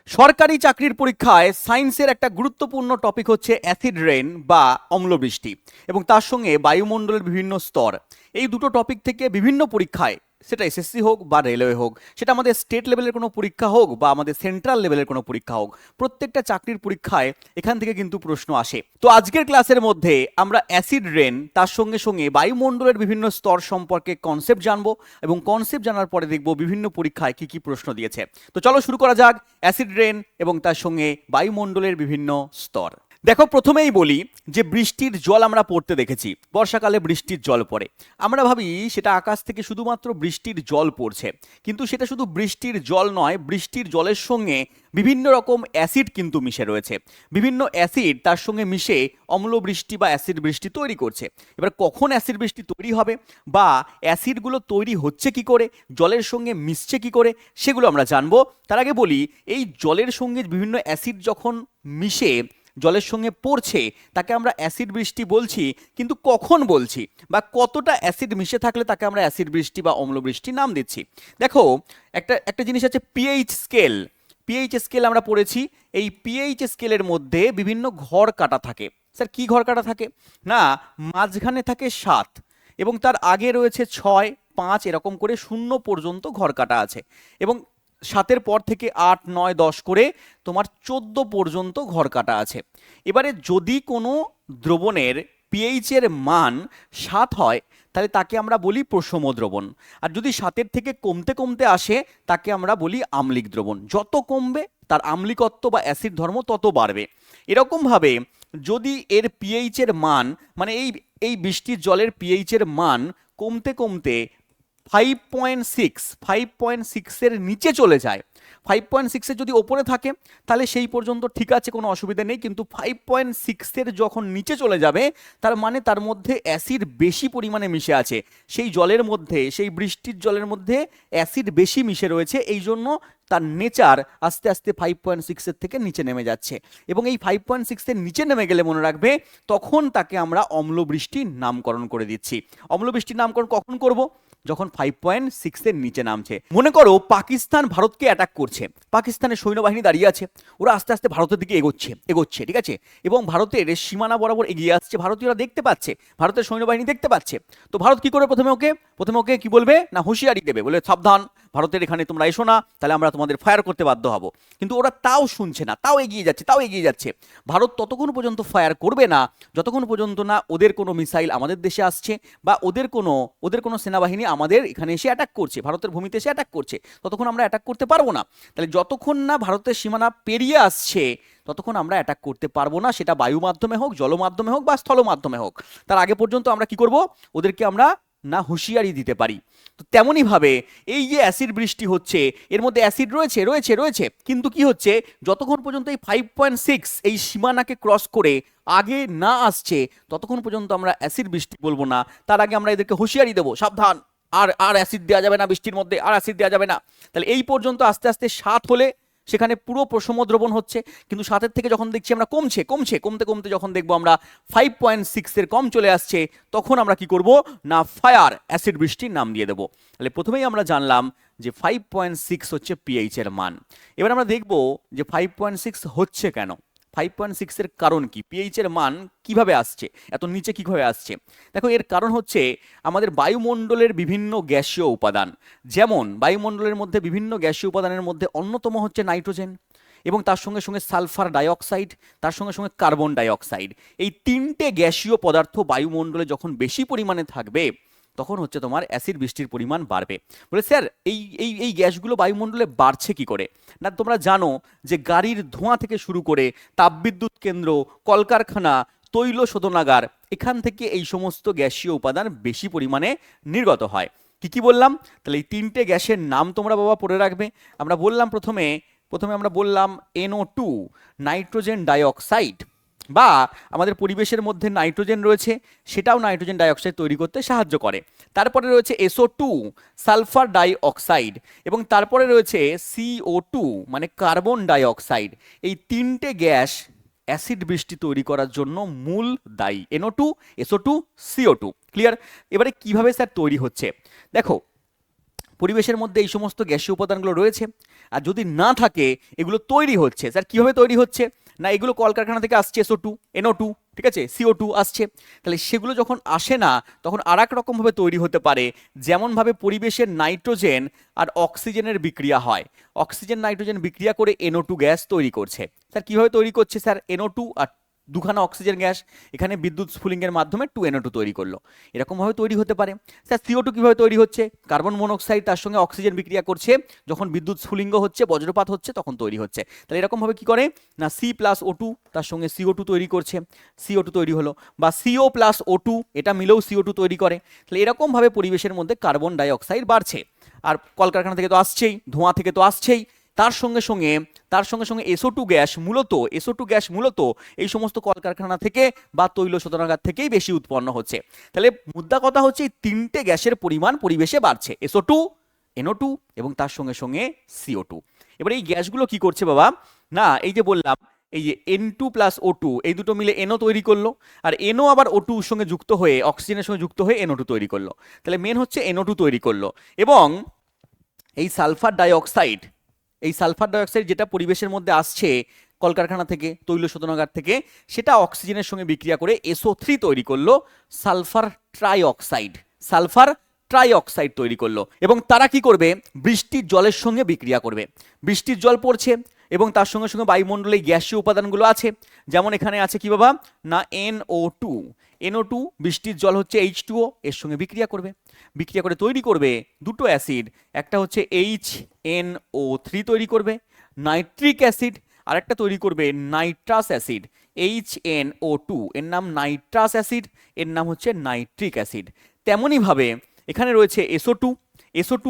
সরকারি চাকরির পরীক্ষায় সায়েন্সের একটা গুরুত্বপূর্ণ টপিক হচ্ছে অ্যাসিড রেন বা অম্লবৃষ্টি এবং তার সঙ্গে বায়ুমণ্ডলের বিভিন্ন স্তর। এই দুটো টপিক থেকে বিভিন্ন পরীক্ষায়, সেটা এসএসসি হোক বা রেলওয়ে হোক, সেটা আমাদের স্টেট লেভেলের কোনো পরীক্ষা হোক বা আমাদের সেন্ট্রাল লেভেলের কোনো পরীক্ষা হোক, প্রত্যেকটা চাকরির পরীক্ষায় এখান থেকে কিন্তু প্রশ্ন আসে। তো আজকের ক্লাসের মধ্যে আমরা অ্যাসিড রেন তার সঙ্গে সঙ্গে বায়ুমণ্ডলের বিভিন্ন স্তর সম্পর্কে কনসেপ্ট জানবো এবং কনসেপ্ট জানার পরে দেখব বিভিন্ন পরীক্ষায় কি কি প্রশ্ন দিয়েছে। তো চলো শুরু করা যাক অ্যাসিড রেন এবং তার সঙ্গে বায়ুমণ্ডলের বিভিন্ন স্তর। দেখো, প্রথমেই বলি যে বৃষ্টির জল আমরা পড়তে দেখেছি, বর্ষাকালে বৃষ্টির জল পড়ে। আমরা ভাবি সেটা আকাশ থেকে শুধুমাত্র বৃষ্টির জল পড়ছে, কিন্তু সেটা শুধু বৃষ্টির জল নয়, বৃষ্টির জলের সঙ্গে বিভিন্ন রকম অ্যাসিড কিন্তু মিশে রয়েছে। বিভিন্ন অ্যাসিড তার সঙ্গে মিশে অম্ল বৃষ্টি বা অ্যাসিড বৃষ্টি তৈরি করছে। এবার কখন অ্যাসিড বৃষ্টি তৈরি হবে বা অ্যাসিডগুলো তৈরি হচ্ছে কি করে, জলের সঙ্গে মিশছে কি করে, সেগুলো আমরা জানবো। তার আগে বলি, এই জলের সঙ্গে বিভিন্ন অ্যাসিড যখন মিশে জলের সঙ্গে পড়ছে তাকে আমরা অ্যাসিড বৃষ্টি বলছি, কিন্তু কখন বলছি বা কতটা অ্যাসিড মিশে থাকলে তাকে আমরা অ্যাসিড বৃষ্টি বা অম্ল বৃষ্টি নাম দিচ্ছি। দেখো, একটা একটা জিনিস আছে পিএইচ স্কেল। পিএইচ স্কেল আমরা পড়েছি। এই পিএইচ স্কেলের মধ্যে বিভিন্ন ঘর কাটা থাকে। স্যার কি ঘর কাটা থাকে? না, মাঝখানে থাকে 7 এবং তার আগে রয়েছে 6, 5 এরকম করে 0 পর্যন্ত ঘর কাটা আছে এবং 7-এর পর থেকে 8, 9, 10 করে তোমার 14 পর্যন্ত ঘর কাটা আছে। এবারে যদি কোনো দ্রবণের পিএইচ এর মান 7 হয় তাহলে তাকে আমরা বলি প্রশম দ্রবণ, আর যদি 7-এর থেকে কমতে কমতে আসে তাকে আমরা বলি আম্লিক দ্রবণ। যত কমবে তার আম্লিকত্ব বা অ্যাসিড ধর্ম তত বাড়বে। এরকমভাবে যদি এর পিএইচ এর মান, মানে এই এই বৃষ্টির জলের পিএইচ এর মান কমতে কমতে 5.6 এর নিচে চলে যায়, 5.6 যদি ওপরে থাকে তাহলে সেই পর্যন্ত ঠিক আছে, কোনো অসুবিধা নেই, কিন্তু 5.6 যখন নিচে চলে যাবে তার মানে তার মধ্যে অ্যাসিড বেশি পরিমাণে মিশে আছে। সেই জলের মধ্যে, সেই বৃষ্টির জলের মধ্যে অ্যাসিড বেশি মিশে রয়েছে, এই জন্য তার নেচার আস্তে আস্তে 5.6 থেকে নিচে নেমে যাচ্ছে এবং এই 5.6 নিচে নেমে গেলে মনে রাখবে তখন তাকে আমরা অম্লবৃষ্টির নামকরণ করে দিচ্ছি। অম্লবৃষ্টির নামকরণ কখন করব? যখন 5.6 নিচে নামছে। মনে করো পাকিস্তান ভারতকে অ্যাটাক করছে, পাকিস্তানের সৈন্যবাহিনী দাঁড়িয়ে আছে, ওরা আস্তে আস্তে ভারতের দিকে এগোচ্ছে, ঠিক আছে, এবং ভারতের সীমানা বরাবর এগিয়ে আসছে, ভারতীয়রা দেখতে পাচ্ছে, ভারতের সৈন্যবাহিনী দেখতে পাচ্ছে। তো ভারত কি করে প্রথমে ওকে কি বলবে? না হুঁশিয়ারি দেবে, বলে সাবধান, ভারতের এখানে তোমরা এসো না, তাহলে আমরা তোমাদের ফায়ার করতে বাধ্য হব। কিন্তু ওরা তাও শুনছে না, তাও এগিয়ে যাচ্ছে। ভারত ততক্ষণ পর্যন্ত ফায়ার করবে না যতক্ষণ পর্যন্ত না ওদের কোনো মিসাইল আমাদের দেশে আসছে বা ওদের কোনো সেনাবাহিনী আমাদের এখানে এসে অ্যাটাক করছে, ভারতের ভূমিতে এসে অ্যাটাক করছে, ততক্ষণ আমরা অ্যাটাক করতে পারবো না। তাহলে যতক্ষণ না ভারতের সীমানা পেরিয়ে আসছে ততক্ষণ আমরা অ্যাটাক করতে পারবো না, সেটা বায়ু মাধ্যমে হোক, জল মাধ্যমে হোক বা স্থল মাধ্যমে হোক। তার আগে পর্যন্ত আমরা কি করব? ওদেরকে আমরা না হুঁশিয়ারি দিতে পারি। তো তেমনই ভাবে এই যে অ্যাসিড বৃষ্টি হচ্ছে, এর মধ্যে অ্যাসিড রয়েছে, কিন্তু কি হচ্ছে, যতক্ষণ পর্যন্ত এই 5.6 এই সীমানাকে ক্রস করে আগে না আসছে ততক্ষণ পর্যন্ত আমরা অ্যাসিড বৃষ্টি বলবো না। তার আগে আমরা এদেরকে হুঁশিয়ারি দেবো, সাবধান, আর আর অ্যাসিড দেওয়া যাবে না, বৃষ্টির মধ্যে আর অ্যাসিড দেওয়া যাবে না। তাহলে এই পর্যন্ত আস্তে আস্তে 7 হলে সেখানে পুরো প্রশম দ্রবণ হচ্ছে, কিন্তু 7-এর থেকে যখন দেখছি আমরা কমতে কমতে যখন দেখবো আমরা 5.6 কম চলে আসছে, তখন আমরা কি করব? না ফায়ার, অ্যাসিড বৃষ্টির নাম দিয়ে দেবো। তাহলে প্রথমেই আমরা জানলাম যে 5.6 হচ্ছে পিএইচ এর মান। এবার আমরা দেখব যে 5.6 হচ্ছে কেন, 5.6 এর কারণ কি, পিএইচ এর মান কিভাবে আসছে, এত নিচে কিভাবে আসছে। দেখো, এর কারণ হচ্ছে আমাদের বায়ুমণ্ডলের বিভিন্ন গ্যাসীয় উপাদান। যেমন বায়ুমণ্ডলের মধ্যে বিভিন্ন গ্যাসীয় উপাদানের মধ্যে অন্যতম হচ্ছে নাইট্রোজেন এবং তার সঙ্গে সঙ্গে সালফার ডাইঅক্সাইড, তার সঙ্গে সঙ্গে কার্বন ডাইঅক্সাইড। এই 3টে গ্যাসীয় পদার্থ বায়ুমণ্ডলে যখন বেশি পরিমাণে থাকবে তখন হচ্ছে তোমার অ্যাসিড বৃষ্টির পরিমাণ বাড়বে। বলে স্যার এই এই এই গ্যাসগুলো বায়ুমণ্ডলে বাড়ছে কি করে? না, তোমরা জানো যে গাড়ির ধোঁয়া থেকে শুরু করে তাপবিদ্যুৎ কেন্দ্র, কলকারখানা, তৈল শোধনাগার, এখান থেকে এই সমস্ত গ্যাসীয় উপাদান বেশি পরিমাণে নির্গত হয়। কি বললাম? তাহলে এই 3টে গ্যাসের নাম তোমরা বাবা পড়ে রাখবে। আমরা বললাম প্রথমে আমরা বললাম NO2, নাইট্রোজেন ডাইঅক্সাইড, বা আমাদের পরিবেশের মধ্যে নাইট্রোজেন রয়েছে, সেটাও নাইট্রোজেন ডাইঅক্সাইড তৈরি করতে সাহায্য করে। তারপরে রয়েছে SO2, সালফার ডাইঅক্সাইড, এবং তারপরে রয়েছে CO2 মানে কার্বন ডাইঅক্সাইড। এই 3টে গ্যাস অ্যাসিড বৃষ্টি তৈরি করার জন্য মূল দায়ী। NO2, SO2, CO2। ক্লিয়ার? এবারে কিভাবে স্যার তৈরি হচ্ছে দেখো, পরিবেশের মধ্যে এই সমস্ত গ্যাসীয় উপাদানগুলো রয়েছে, আর যদি না থাকে এগুলো তৈরি হচ্ছে। স্যার কীভাবে তৈরি হচ্ছে? না এগুলো কলকারখানা থেকে আসছে SO2 NO2, ঠিক আছে, CO2 আসছে। তাহলে সেগুলো যখন আসে না তখন আর এক রকমভাবে তৈরি হতে পারে, যেমনভাবে পরিবেশের নাইট্রোজেন আর অক্সিজেনের বিক্রিয়া হয়। অক্সিজেন নাইট্রোজেন বিক্রিয়া করে NO2 গ্যাস তৈরি করছে। স্যার কীভাবে তৈরি করছে? স্যার NO2 আর দুখানা অক্সিজেন গ্যাস এখানে বিদ্যুৎ স্ফুলিঙ্গের মাধ্যমে 2NO2 তৈরি করলো, এরকমভাবে তৈরি হতে পারে। স্যার CO2 কীভাবে তৈরি হচ্ছে? কার্বন মনোক্সাইড তার সঙ্গে অক্সিজেন বিক্রিয়া করছে, যখন বিদ্যুৎ স্ফুলিঙ্গ হচ্ছে, বজ্রপাত হচ্ছে, তখন তৈরি হচ্ছে। তাহলে এরকমভাবে কি করে না C+O2 তার সঙ্গে CO2 তৈরি করছে, CO2 তৈরি হলো, বা CO+O2 এটা মিলেও CO2 তৈরি করে। তাহলে এরকমভাবে পরিবেশের মধ্যে কার্বন ডাই অক্সাইড বাড়ছে। আর কলকারখানা থেকে তো আসছেই, ধোঁয়া থেকে তো আসছেই, তার সঙ্গে সঙ্গে SO2 গ্যাস মূলত এই সমস্ত কলকারখানা থেকে বা তৈল শোধনাগার থেকেই বেশি উৎপন্ন হচ্ছে। তাহলে মুদ্রা কথা হচ্ছে এই তিনটে গ্যাসের পরিমাণ পরিবেশে বাড়ছে, SO2, NO2 এবং তার সঙ্গে CO2। এবার এই গ্যাসগুলো কি করছে বাবা? না এই যে বললাম, এই যে N2+O2 এই দুটো মিলে NO তৈরি করলো, আর NO আবার O2 এর সঙ্গে যুক্ত হয়ে, অক্সিজেনের সঙ্গে যুক্ত হয়ে NO2 তৈরি করলো। তাহলে মেন হচ্ছে NO2 তৈরি করলো। এবং এই সালফার ডাইঅক্সাইড যেটা পরিবেশের মধ্যে আসছে কলকারখানা থেকে, তৈল শোধনাগার থেকে, সেটা অক্সিজেনের সঙ্গে বিক্রিয়া করে SO3 তৈরি করলো, সালফার ট্রাইঅক্সাইড তৈরি করলো। এবং তারা কি করবে? বৃষ্টির জলের সঙ্গে বিক্রিয়া করবে। বৃষ্টির জল পড়ছে এবং তার সঙ্গে বায়ুমণ্ডলে গ্যাসীয় উপাদানগুলো আছে, যেমন এখানে আছে কি বাবা? না NO2 বৃষ্টির জল হচ্ছে H2O, এর সঙ্গে বিক্রিয়া করে তৈরি করবে দুটো অ্যাসিড, একটা হচ্ছে HNO3 তৈরি করবে নাইট্রিক অ্যাসিড, আর একটা তৈরি করবে নাইট্রাস অ্যাসিড HNO2, এর নাম নাইট্রাস অ্যাসিড, এর নাম হচ্ছে নাইট্রিক অ্যাসিড। তেমনইভাবে এখানে রয়েছে SO2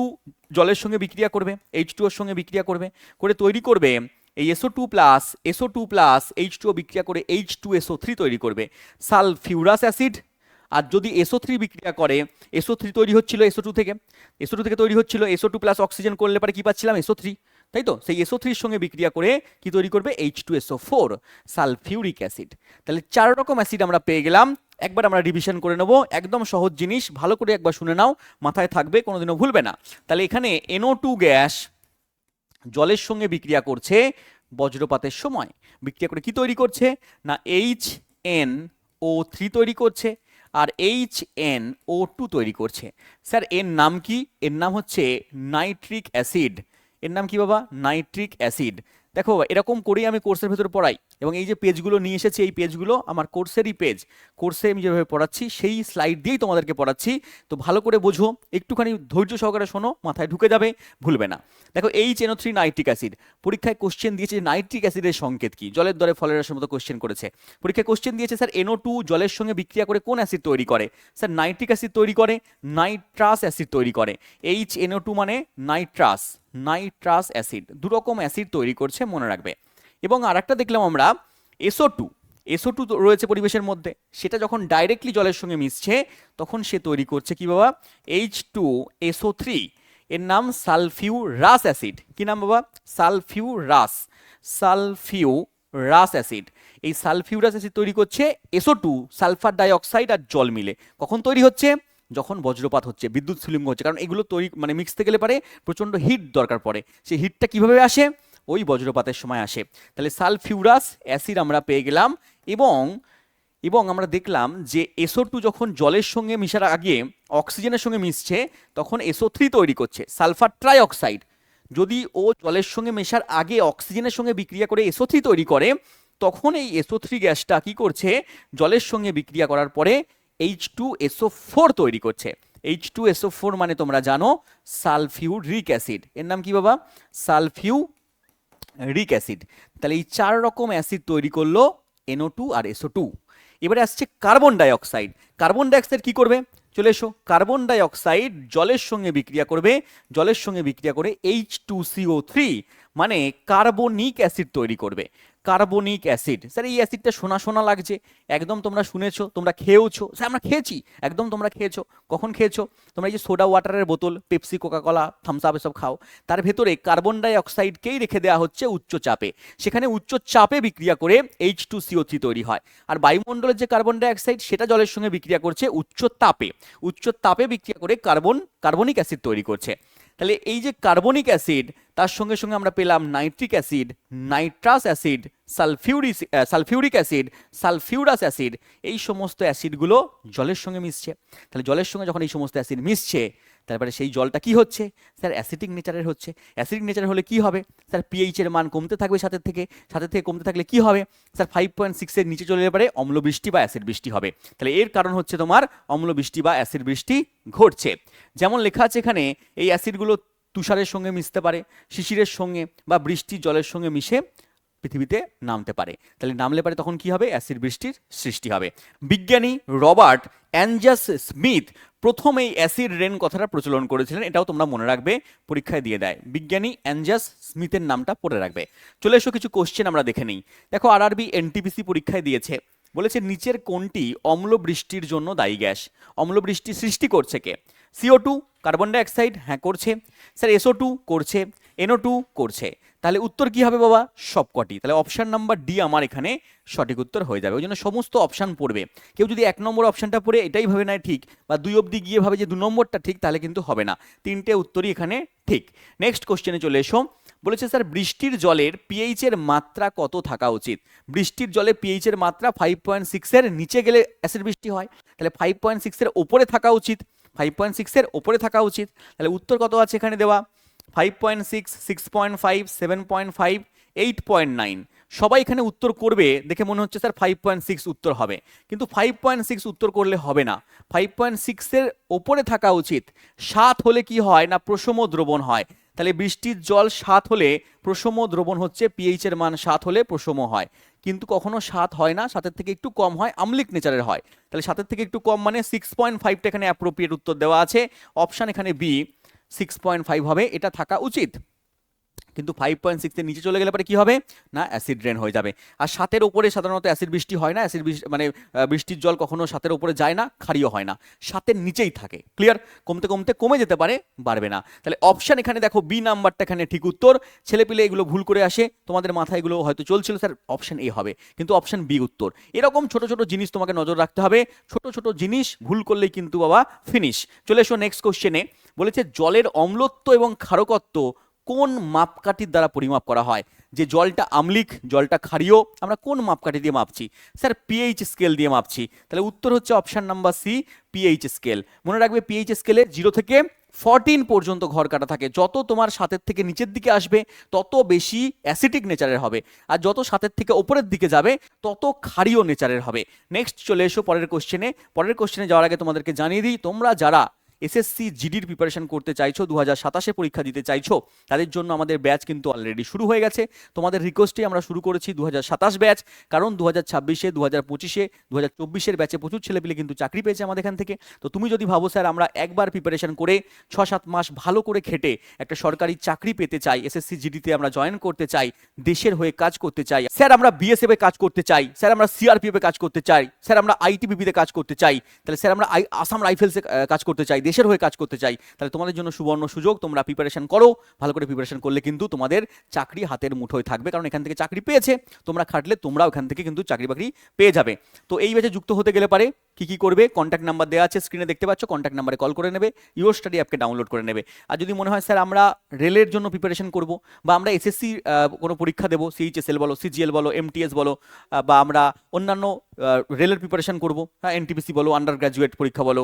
জলের সঙ্গে বিক্রিয়া করবে, H2O এর সঙ্গে বিক্রিয়া করে তৈরি করবে এই SO2+ H2O বিক্রিয়া করে H2SO3 তৈরি করবে সালফিউরাস অ্যাসিড। আর যদি SO3 বিক্রিয়া করে, SO3 তৈরি হচ্ছিল SO2 থেকে তৈরি হচ্ছিল, SO2+ অক্সিজেন করলে পরে কি পাচ্ছিলাম? SO3, তাই তো? সেই SO3 এর সঙ্গে বিক্রিয়া করে কি তৈরি করবে? H2SO4 sulphuric acid. তাহলে 4 রকম অ্যাসিড আমরা পেয়ে গেলাম। একবার আমরা রিভিশন করে নেব, একদম সহজ জিনিস, ভালো করে একবার শুনে নাও, মাথায় থাকবে, কোনোদিনও ভুলবে না। তাহলে এখানে NO2 গ্যাস জলের সঙ্গে বিক্রিয়া করছে বজ্রপাতের সময়, বিক্রিয়া করে কি তৈরি করছে? না HNO3 তৈরি করছে আর HNO2 তৈরি করছে। স্যার এর নাম কি? এর নাম হচ্ছে নাইট্রিক অ্যাসিড। এর নাম কি বাবা? Nitric acid. দেখো এরকম করেই আমি কোর্সের ভেতরে পড়াই, এবং এই যে পেজগুলো নিয়ে এসেছি, এই পেজগুলো আমার কোর্সেরই পেজ। কোর্সে আমি যেভাবে পড়াচ্ছি সেই স্লাইড দিয়েই তোমাদেরকে পড়াচ্ছি, তো ভালো করে বোঝো, একটুখানি ধৈর্য সহকারে শোনো, মাথায় ঢুকে যাবে, ভুলবে না। দেখো HNO3 নাইট্রিক অ্যাসিড, পরীক্ষায় কোশ্চেন দিয়েছে যে নাইট্রিক অ্যাসিডের সংকেত কি? জলের দরে ফলের রসের মতো কোশ্চেন করেছে পরীক্ষায়। কোশ্চেন দিয়েছে স্যার NO2 জলের সঙ্গে বিক্রিয়া করে কোন অ্যাসিড তৈরি করে? স্যার নাইট্রিক অ্যাসিড তৈরি করে, নাইট্রাস অ্যাসিড তৈরি করে। HNO2 মানে নাইট্রাস অ্যাসিড, দুরকম অ্যাসিড তৈরি করছে, মনে রাখবে। এবং আর একটা দেখলাম আমরা SO2 রয়েছে পরিবেশের মধ্যে, সেটা যখন ডাইরেক্টলি জলের সঙ্গে মিশছে তখন সে তৈরি করছে কি বাবা? H2SO3, এর নাম সালফিউরাস অ্যাসিড। কি নাম বাবা? Sulphurous acid. এই সালফিউরাস অ্যাসিড তৈরি করছে SO2, সালফার ডাইঅক্সাইড আর জল মিলে। কখন তৈরি হচ্ছে? যখন বজ্রপাত হচ্ছে, বিদ্যুৎ স্ফুলিঙ্গ হচ্ছে, কারণ এগুলো তৈরি মানে মিক্সতে গেলে পারে প্রচণ্ড হিট দরকার পড়ে। সেই হিটটা কিভাবে আসে? ওই বজ্রপাতের সময় আসে। তাহলে সালফিউরাস অ্যাসিড আমরা পেয়ে গেলাম। এবং আমরা দেখলাম যে SO2 যখন জলের সঙ্গে মিশার আগে অক্সিজেনের সঙ্গে মিশছে তখন SO3 তৈরি করছে, সালফার ট্রাইঅক্সাইড। যদি ও জলের সঙ্গে মেশার আগে অক্সিজেনের সঙ্গে বিক্রিয়া করে SO3 তৈরি করে, তখন এই SO3 গ্যাসটা কি করছে? জলের সঙ্গে বিক্রিয়া করার পরে H2SO4 তৈরি করছে। H2SO4 মানে তোমরা জানো সালফিউরিক অ্যাসিড। এর নাম কি বাবা? Sulphuric acid. তাহলে এই 4 রকম অ্যাসিড তৈরি করলো NO2 আর SO2। এবারে আসছে কার্বন ডাইঅক্সাইড। কার্বন ডাইঅক্সাইড কি করবে? চলে এসো। কার্বন ডাইঅক্সাইড জলের সঙ্গে বিক্রিয়া করে H2CO3 মানে কার্বনিক অ্যাসিড তৈরি করবে। Carbonic acid. স্যার এই অ্যাসিডটা শোনা লাগছে, একদম তোমরা শুনেছো, তোমরা খেয়েওছো। স্যার আমরা খেয়েছি, একদম তোমরা খেয়েছো। কখন খেয়েছো? তোমরা এই যে সোডা ওয়াটারের বোতল, পেপসি, কোকাকোলা, থামস আপ এসব খাও, তার ভেতরে কার্বন ডাইঅক্সাইডকেই রেখে দেওয়া হচ্ছে উচ্চ চাপে, সেখানে উচ্চ চাপে বিক্রিয়া করে H2CO3 তৈরি হয়। আর বায়ুমণ্ডলের যে কার্বন ডাইঅক্সাইড সেটা জলের সঙ্গে বিক্রিয়া করছে উচ্চ তাপে বিক্রিয়া করে কার্বনিক অ্যাসিড তৈরি করছে। তাহলে এই যে কার্বনিক অ্যাসিড, তার সঙ্গে সঙ্গে আমরা পেলাম nitric acid, nitrous acid, sulphuric acid, sulphurous acid, এই সমস্ত অ্যাসিডগুলো জলের সঙ্গে মিশছে। তাহলে জলের সঙ্গে যখন এই সমস্ত অ্যাসিড মিশছে, তারপরে সেই জলটা কি হচ্ছে স্যার, অ্যাসিডিক নেচারের হচ্ছে। অ্যাসিডিক নেচারের হলে কি হবে স্যার, পিএইচ এর মান কমতে থাকবে সাথে থেকে কমতে থাকলে কি হবে স্যার, 5.6 এর নিচে চলে যেতে পারে, অম্ল বৃষ্টি বা অ্যাসিড বৃষ্টি হবে। তাহলে এর কারণ হচ্ছে তোমার অম্ল বৃষ্টি বা অ্যাসিড বৃষ্টি ঘটছে। যেমন লেখা আছে এখানে, এই অ্যাসিডগুলো তুষারের সঙ্গে মিশতে পারে, শিশিরের সঙ্গে বা বৃষ্টির জলের সঙ্গে মিশে পৃথিবীতে নামতে পারে। তাহলে নামলে পারে তখন কি হবে, অ্যাসিড বৃষ্টির সৃষ্টি হবে। বিজ্ঞানী রবার্ট অ্যাঞ্জাস স্মিথ প্রথম এই অ্যাসিড রেন কথাটা প্রচলন করেছিলেন, এটাও তোমরা মনে রাখবে, পরীক্ষায় দিয়ে দেয়। বিজ্ঞানী অ্যাঞ্জাস স্মিথের নামটা পড়ে রাখবে। চলে এসো কিছু কোশ্চেন আমরা দেখে নিই। দেখো আরআরবি এনটিপিসি পরীক্ষায় দিয়েছে, বলেছে নিচের কোনটি অম্ল বৃষ্টির জন্য দায়ী গ্যাস? অম্ল বৃষ্টি সৃষ্টি করছে কে? CO2, কার্বন ডাইঅক্সাইড, হ্যাঁ করছে স্যার। SO2 করছে, NO2 করছে। তাহলে উত্তর কি হবে বাবা, সবকটি। তাহলে অপশন নাম্বার ডি আমার এখানে সঠিক উত্তর হয়ে যাবে। ওই জন্য সমস্ত অপশন পড়বে। কেউ যদি 1 নম্বর অপশনটা পড়ে এটাই ভাবে না ঠিক, বা 2 অবধি গিয়ে ভাবে যে 2 নম্বরটা ঠিক, তাহলে কিন্তু হবে না। 3টে উত্তরই এখানে ঠিক। নেক্সট কোশ্চেনে চলে এসো। বলেছে স্যার বৃষ্টির জলের পিএইচ এর মাত্রা কত থাকা উচিত? বৃষ্টির জলে পিএইচ এর মাত্রা 5.6 এর নিচে গেলে অ্যাসিড বৃষ্টি হয়। তাহলে 5.6 এর ওপরে থাকা উচিত, 5.6 এর ওপরে থাকা উচিত। তাহলে উত্তর কত আছে এখানে দেওয়া, 5.6, 6.5, 7.5, 8.9। সবাই এখানে উত্তর করবে দেখে মনে হচ্ছে স্যার 5.6 উত্তর হবে, কিন্তু 5.6 উত্তর করলে হবে না। 5.6 এর ওপরে থাকা উচিত। 7 হলে কি হয় না, প্রশম দ্রবণ হয়। তাহলে বৃষ্টির জল 7 হলে প্রশম দ্রবণ হচ্ছে, পিএইচ এর মান 7 হলে প্রশম হয়। কিন্তু কখনো 7 হয় না, 7 থেকে একটু কম হয়, আম্লিক নেচারের হয়। তাহলে 7 থেকে একটু কম মানে 6.5টা এখানে অ্যাপ্রোপ্রিয়েট উত্তর দেওয়া আছে। অপশন এখানে বি 6.5 হবে, এটা থাকা উচিত। কিন্তু 5.6 এর নিচে চলে গেলে পরে কি হবে না, অ্যাসিড রেন হয়ে যাবে। আর 7-এর উপরে সাধারণত অ্যাসিড বৃষ্টি হয় না। অ্যাসিড মানে বৃষ্টির জল কখনো 7-এর উপরে যায় না, ক্ষারীয় হয় না, 7-এর নিচেই থাকে। ক্লিয়ার? কমতে কমতে কমে যেতে পারে, বাড়বে না। তাহলে অপশন এখানে দেখো বি নাম্বারটা এখানে ঠিক উত্তর। ছেলেপিলে এগুলো ভুল করে আসে, তোমাদের মাথায় এগুলো হয়তো চলছিল স্যার অপশন এ হবে, কিন্তু অপশন বি উত্তর। এরকম ছোট ছোট জিনিস তোমাকে নজর রাখতে হবে। ছোট ছোট জিনিস ভুল করলেই কিন্তু বাবা ফিনিশ। চলে এসো নেক্সট কোশ্চেনে। বলেছে জলের অম্লত্ব এবং ক্ষারকত্ব কোন মাপকাঠির দ্বারা পরিমাপ করা হয়? যে জলটা আম্লিক, জলটা ক্ষারীয়, আমরা কোন মাপকাঠি দিয়ে মাপছি? স্যার পিএইচ স্কেল দিয়ে মাপছি। তাহলে উত্তর হচ্ছে option number C, pH scale. মনে রাখবে পিএইচ স্কেলে 0 থেকে 14 পর্যন্ত ঘর কাটা থাকে। যত তোমার 7-এর থেকে নিচের দিকে আসবে তত বেশি অ্যাসিডিক নেচারের হবে, আর যত 7-এর থেকে ওপরের দিকে যাবে তত ক্ষারীয় নেচারের হবে। নেক্সট চলে এসো পরের কোশ্চেনে। পরের কোশ্চেনে যাওয়ার আগে তোমাদেরকে জানিয়ে দিই, তোমরা যারা এসএসসি জিডির প্রিপারেশন করতে চাইছো, 2027-এ পরীক্ষা দিতে চাইছো, তাদের জন্য আমাদের ব্যাচ কিন্তু অলরেডি শুরু হয়ে গেছে। তোমাদের রিকোয়েস্টে আমরা শুরু করেছি 2027 ব্যাচ, কারণ 2026-এ, 2025-এ, 2024-এর ব্যাচে প্রচুর ছেলেপিলে কিন্তু চাকরি পেয়েছে আমাদের এখান থেকে। তো তুমি যদি ভাবো স্যার আমরা একবার প্রিপারেশন করে 6-7 মাস ভালো করে খেটে একটা সরকারি চাকরি পেতে চাই, এসএসসি জিডিতে আমরা জয়েন করতে চাই, দেশের হয়ে কাজ করতে চাই, স্যার আমরা বিএসএফে কাজ করতে চাই, স্যার আমরা সিআরপিএফে কাজ করতে চাই, স্যার আমরা আইটিবিপিতে কাজ করতে চাই, তাহলে স্যার আমরা আসাম রাইফেলসে কাজ করতে চাই, দেশের হয়ে কাজ করতে চাই, তাহলে তোমাদের জন্য সুবর্ণ সুযোগ। তোমরা প্রিপারেশন করো, ভালো করে প্রিপারেশন করলে কিন্তু তোমাদের চাকরি হাতের মুঠোয় থাকবে, কারণ এখান থেকে চাকরি পেয়েছে, তোমরা খাটলে তোমরাও এখান থেকে কিন্তু চাকরি বাকরি পেয়ে যাবে। তো এই ব্যাচে যুক্ত হতে গেলে পারে কি কি করবে, কন্ট্যাক্ট নাম্বার দেওয়া আছে স্ক্রিনে দেখতে পাচ্ছ, কন্ট্যাক্ট নাম্বারে কল করে নেবে, ইওর স্টাডি অ্যাপকে ডাউনলোড করে নেবে। আর যদি মনে হয় স্যার আমরা রেলের জন্য প্রিপারেশন করব, বা আমরা এসএসসি কোনো পরীক্ষা দেবো, সিএইচএসএল বলো, সিজিএল বলো, এমটিএস বলো, বা আমরা অন্যান্য রেলের প্রিপারেশন করব, হ্যাঁ এনটিপিসি বলো, আন্ডার গ্র্যাজুয়েট পরীক্ষা বলো,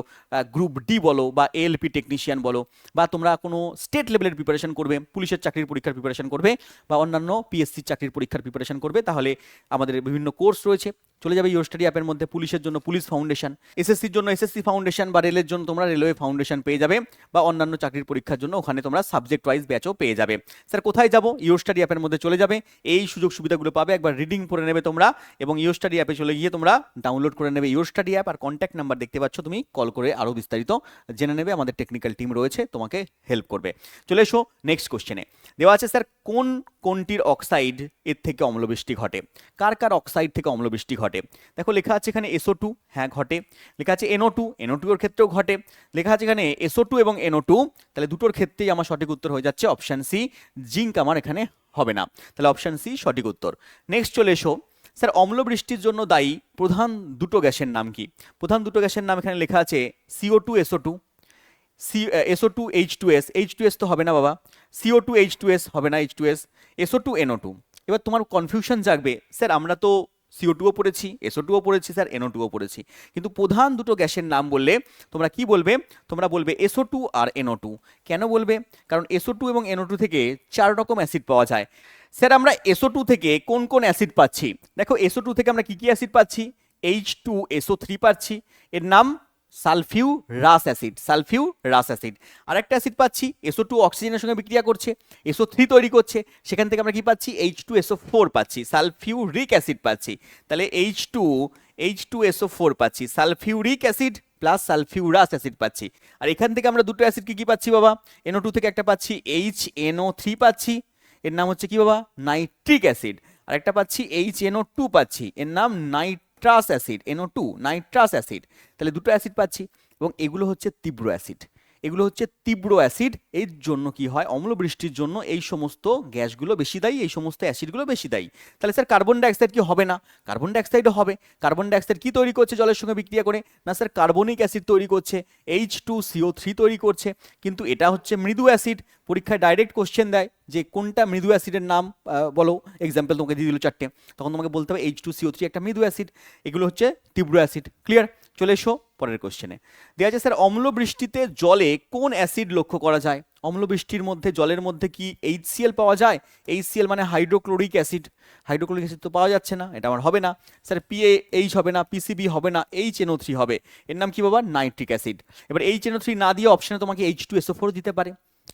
গ্রুপ ডি বলো, বা এএলপি টেকনিশিয়ান বলো, বা তোমরা কোনো স্টেট লেভেলের প্রিপারেশন করবে, পুলিশের চাকরির পরীক্ষার প্রিপারেশন করবে, বা অন্যান্য পিএসসি চাকরির পরীক্ষার প্রিপারেশন করবে, তাহলে আমাদের বিভিন্ন কোর্স রয়েছে। চলে যাবে ইওর স্টাডি অ্যাপের মধ্যে, পুলিশের জন্য পুলিশ ফাউন্ডেশন, এসএসসির জন্য এসএসসি ফাউন্ডেশন, বা রেলের জন্য তোমরা রেলওয়ে ফাউন্ডেশন পেয়ে যাবে, বা অন্যান্য চাকরির পরীক্ষার জন্য ওখানে তোমরা সাবজেক্ট ওয়াইজ ব্যাচও পেয়ে যাবে। স্যার কোথায় যাব? ইওর স্টাডি অ্যাপের মধ্যে চলে যাবে, এই সুযোগ সুবিধাগুলো পাবে, একবার রিডিং পড়ে নেবে তোমরা, এবং ইওর স্টাডি অ্যাপে চলে গিয়ে তোমরা ডাউনলোড করে নেবে ইওর স্টাডি অ্যাপ। আর কন্ট্যাক্ট নাম্বার দেখতে পাচ্ছ, তুমি কল করে আরও বিস্তারিত জেনে নেবে, আমাদের টেকনিক্যাল টিম রয়েছে, তোমাকে হেল্প করবে। চলে এসো নেক্সট কোশ্চেনে। দেওয়া আছে স্যার কোনটির অক্সাইড এর থেকে অম্লবৃষ্টি ঘটে? কার কার অক্সাইড থেকে অম্লবৃষ্টি ঘটে? দেখো লেখা আছে এখানে SO2, হ্যাঁ ঘটে। লেখা আছে NO2, NO2 এর ক্ষেত্রেও ঘটে। লেখা আছে এখানে SO2 এবং NO2, তাহলে দুটোর ক্ষেত্রেই আমার সঠিক উত্তর হয়ে যাচ্ছে অপশন সি, জিঙ্ক আমার এখানে হবে না, তাহলে অপশন সি সঠিক উত্তর। নেক্সট চলে এসো। স্যার অম্লবৃষ্টির জন্য দায়ী প্রধান দুটো গ্যাসের নাম কি? প্রধান দুটো গ্যাসের নাম এখানে লেখা আছে CO2, SO2, SO2H2S, H2S তো হবে না বাবা, CO2H2S হবে না, H2S, SO2NO2। এবার তোমার কনফিউশন জাগবে, স্যার আমরা তো CO2ও পড়েছি, SO2ও পড়েছি স্যার, NO2ও পড়েছি, কিন্তু প্রধান দুটো গ্যাসের নাম বললে তোমরা কি বলবে? তোমরা বলবে SO2 আর NO2। কেন বলবে? কারণ SO2 এবং NO2 থেকে 4 রকম অ্যাসিড পাওয়া যায়। স্যার আমরা SO2 থেকে কোন কোন অ্যাসিড পাচ্ছি? দেখো SO2 থেকে আমরা কি কি অ্যাসিড পাচ্ছি? H2SO3 পাচ্ছি, এর নাম সালফিউরাস অ্যাসিড, সালফিউরাস অ্যাসিড। আরেকটা অ্যাসিড পাচ্ছি SO2 অক্সিজেনের সঙ্গে বিক্রিয়া করছে, SO3 তৈরি করছে, সেখান থেকে আমরা কি পাচ্ছি? H2SO4 পাচ্ছি, সালফিউরিক অ্যাসিড পাচ্ছি। তাহলে H2SO4 পাচ্ছি, sulphuric acid plus sulphurous acid পাচ্ছি। আর এখান থেকে আমরা দুটো অ্যাসিড কি পাচ্ছি বাবা? NO2 থেকে একটা পাচ্ছি HNO3 পাচ্ছি, এর নাম হচ্ছে কি বাবা? Nitric acid. আর একটা পাচ্ছি HNO2 পাচ্ছি, এর নাম nitrous acid, NO2 nitrous acid. তাহলে দুটো অ্যাসিড পাচ্ছি, এবং এগুলো হচ্ছে তীব্র অ্যাসিড, এগুলো হচ্ছে তীব্র অ্যাসিড। এর জন্য কি হয়? অম্লবৃষ্টির জন্য এই সমস্ত গ্যাসগুলো বেশি দায়ী, এই সমস্ত অ্যাসিডগুলো বেশি দায়ী। তাহলে স্যার কার্বন ডাইঅক্সাইড কি হবে না? কার্বন ডাইঅক্সাইডও হবে। কার্বন ডাইঅক্সাইড কি তৈরি করছে জলের সঙ্গে বিক্রিয়া করে? না স্যার কার্বনিক অ্যাসিড তৈরি করছে, H2CO3 তৈরি করছে। কিন্তু এটা হচ্ছে মৃদু অ্যাসিড। পরীক্ষায় ডাইরেক্ট কোশ্চেন দেয় যে কোনটা মৃদু অ্যাসিডের নাম বলো, এক্সাম্পল তোমাকে দিয়ে দিল 4টে, তখন তোমাকে বলতে হবে H2CO3 একটা মৃদু অ্যাসিড। এগুলো হচ্ছে তীব্র অ্যাসিড। ক্লিয়ার? চলে এসো পরের কোশ্চেনে। দেওয়া আছে স্যার অম্লবৃষ্টিতে জলে কোন অ্যাসিড লক্ষ্য করা যায়? অম্লবৃষ্টির মধ্যে জলের মধ্যে কি HCl পাওয়া যায়? HCl মানে হাইড্রোক্লোরিক অ্যাসিড। হাইড্রোক্লোরিক অ্যাসিড তো পাওয়া যাচ্ছে না, এটা আমার হবে না। স্যার PaH হবে না, PCB হবে না, HNO3 হবে। এর নাম কি বাবা? Nitric acid. এবার HNO3 না দিয়ে অপশনে তোমাকে H2SO4 দিতে পারে,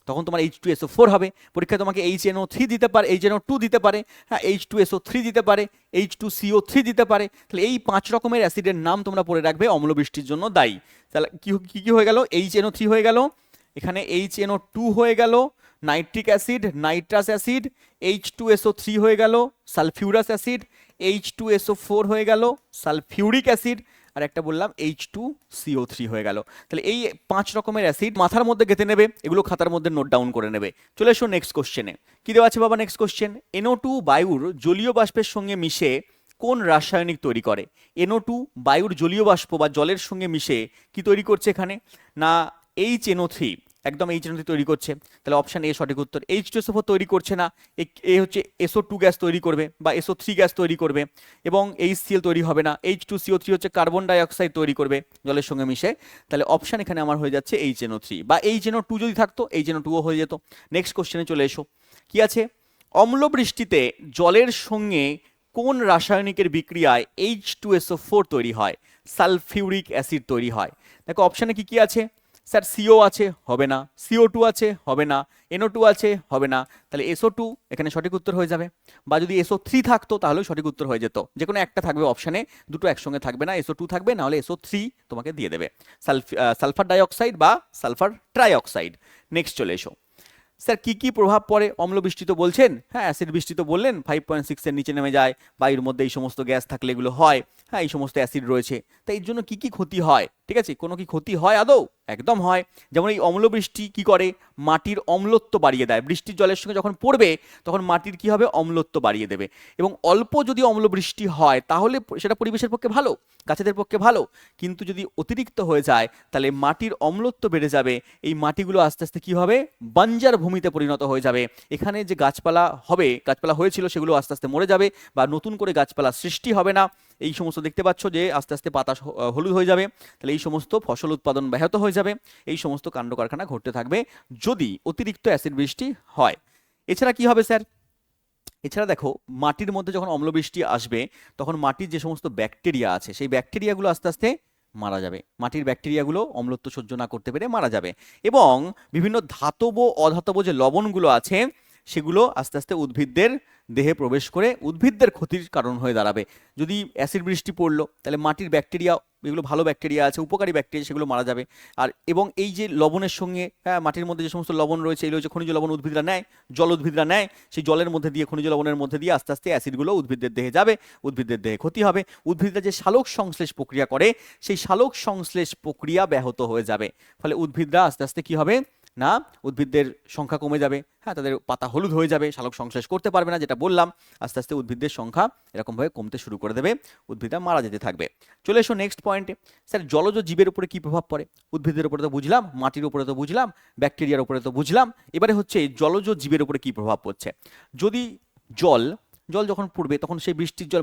তখন তোমার H2SO4 হবে। পরীক্ষায় তোমাকে HNO3 দিতে পারে, HNO2 দিতে পারে, হ্যাঁ H2SO3 দিতে পারে, H2CO3 দিতে পারে। তাহলে এই 5 রকমের অ্যাসিডের নাম তোমরা পড়ে রাখবে অম্লবৃষ্টির জন্য দায়ী। তাহলে কি কি হয়ে গেল? HNO3 হয়ে গেল, এখানে HNO2 হয়ে গেল, nitric acid, nitrous acid, H2SO3 হয়ে গেল, সালফিউরাস অ্যাসিড, H2SO4 হয়ে গেল, সালফিউরিক অ্যাসিড, আর একটা বললাম H2CO3 হয়ে গেল। তাহলে এই 5 রকমের অ্যাসিড মাথার মধ্যে গেঁথে নেবে, এগুলো খাতার মধ্যে নোট ডাউন করে নেবে। চলে এসো নেক্সট কোশ্চেনে। কি দেওয়া আছে বাবা নেক্সট কোশ্চেন? NO2 বায়ুর জলীয় বাষ্পের সঙ্গে মিশে কোন রাসায়নিক তৈরি করে? NO2 বায়ুর জলীয় বাষ্প বা জলের সঙ্গে মিশে কি তৈরি করছে এখানে? না HNO3, একদম HNO3 তৈরি করছে। তাহলে অপশন এ সঠিক উত্তর। H2SO4 তৈরি করছে না, এ হচ্ছে SO2 গ্যাস তৈরি করবে বা SO3 গ্যাস তৈরি করবে, এবং HCl তৈরি হবে না। H2CO3 হচ্ছে কার্বন ডাইঅক্সাইড তৈরি করবে জলের সঙ্গে মিশে। তাহলে অপশন এখানে আমার হয়ে যাচ্ছে HNO3, বা HNO2 যদি থাকতো HNO2ও হয়ে যেত। নেক্সট কোশ্চেনে চলে এসো। কি আছে? অম্লবৃষ্টিতে জলের সঙ্গে কোন রাসায়নিকের বিক্রিয়ায় H2SO4 তৈরি হয়? সালফিউরিক অ্যাসিড তৈরি হয়। দেখো অপশানে কি কি আছে? স্যার CO আছে, হবে না, CO2 আছে, হবে না, NO2 আছে, হবে না। তাহলে SO2 এখানে সঠিক উত্তর হয়ে যাবে, বা যদি SO3 থাকতো তাহলেও সঠিক উত্তর হয়ে যেত। যে কোনো একটা থাকবে অপশানে, দুটো একসঙ্গে থাকবে না, SO2 থাকবে, না হলে SO3 তোমাকে দিয়ে দেবে, সালফার ডাইঅক্সাইড বা সালফার ট্রাইঅক্সাইড। নেক্সট চলে এসো। স্যার কি কি প্রভাব পড়ে? অম্লবৃষ্টি তো বলছেন, হ্যাঁ অ্যাসিড বৃষ্টি তো বললেন 5.6 এর নিচে নেমে যায়, বায়ুর মধ্যে এই সমস্ত গ্যাস থাকলে এগুলো হয়, হ্যাঁ এই সমস্ত অ্যাসিড রয়েছে। তাই এর জন্য কি কি ক্ষতি হয়? ঠিক আছে, কোনো কি ক্ষতি হয় আদৌ? একদম হয়। যেমন এই অম্লবৃষ্টি কি করে? মাটির অম্লত্ব বাড়িয়ে দেয়। বৃষ্টির জলের সঙ্গে যখন পড়বে তখন মাটির কি হবে? অম্লত্ব বাড়িয়ে দেবে। এবং অল্প যদি অম্লবৃষ্টি হয় তাহলে সেটা পরিবেশের পক্ষে ভালো, গাছেদের পক্ষে ভালো। কিন্তু যদি অতিরিক্ত হয়ে যায় তাহলে মাটির অম্লত্ব বেড়ে যাবে, এই মাটিগুলো আস্তে আস্তে কি হবে? বাঞ্জার ভূমিতে পরিণত হয়ে যাবে। এখানে যে গাছপালা হবে, গাছপালা হয়েছিল সেগুলো আস্তে আস্তে মরে যাবে, বা নতুন করে গাছপালা সৃষ্টি হবে না। এই সমস্ত দেখতে পাচ্ছ যে আস্তে আস্তে পাতা হলুদ হয়ে যাবে। তাহলে এই সমস্ত ফসল উৎপাদন ব্যাহত হয়ে যাবে। এই সমস্ত কাণ্ড কারখানা ঘটতে থাকবে যদি অতিরিক্ত অ্যাসিড বৃষ্টি হয়। এছাড়া কি হবে স্যার? এছাড়া দেখো মাটির মধ্যে যখন অম্লবৃষ্টি আসবে তখন মাটির যে সমস্ত ব্যাকটেরিয়া আছে সেই ব্যাকটেরিয়াগুলো আস্তে আস্তে মারা যাবে। মাটির ব্যাকটেরিয়াগুলো অম্লত্ব সহ্য না করতে পেরে মারা যাবে, এবং বিভিন্ন ধাতব অধাতব যে লবণগুলো আছে সেগুলো আস্তে আস্তে উদ্ভিদদের দেহে প্রবেশ করে উদ্ভিদদের ক্ষতির কারণ হয়ে দাঁড়াবে। যদি অ্যাসিড বৃষ্টি পড়লো তাহলে মাটির ব্যাকটেরিয়া, এগুলো ভালো ব্যাকটেরিয়া আছে, উপকারী ব্যাকটেরিয়া, সেগুলো মারা যাবে। আর এবং এই যে লবণের সঙ্গে, হ্যাঁ মাটির মধ্যে যে সমস্ত লবণ রয়েছে, এগুলো হচ্ছে খনিজ লবণ, উদ্ভিদরা নেয়, জল উদ্ভিদরা নেয়, সেই জলের মধ্যে দিয়ে, খনিজ লবণের মধ্যে দিয়ে আস্তে আস্তে অ্যাসিডগুলো উদ্ভিদদের দেহে যাবে, উদ্ভিদদের দেহে ক্ষতি হবে। উদ্ভিদরা যে সালোক সংশ্লেষ প্রক্রিয়া করে সেই সালোক সংশ্লেষ প্রক্রিয়া ব্যাহত হয়ে যাবে, ফলে উদ্ভিদরা আস্তে আস্তে কি হবে? না উদ্ভিদদের সংখ্যা কমে যাবে, হ্যাঁ তাদের পাতা হলুদ হয়ে যাবে, সালোক সংশ্লেষ করতে পারবে না, যেটা বললাম আস্তে আস্তে উদ্ভিদদের সংখ্যা এরকমভাবে কমতে শুরু করে দেবে, উদ্ভিদটা মারা যেতে থাকবে। চলে এসো নেক্সট পয়েন্টে। স্যার জলজ জীবের উপরে কি প্রভাব পড়ে? উদ্ভিদের উপরে তো বুঝলাম, মাটির উপরে তো বুঝলাম, ব্যাকটেরিয়ার উপরে তো বুঝলাম, এবারে হচ্ছে জলজ জীবের উপরে কি প্রভাব পড়ছে। যদি জল জল যখন পড়বে তখন সেই বৃষ্টির জল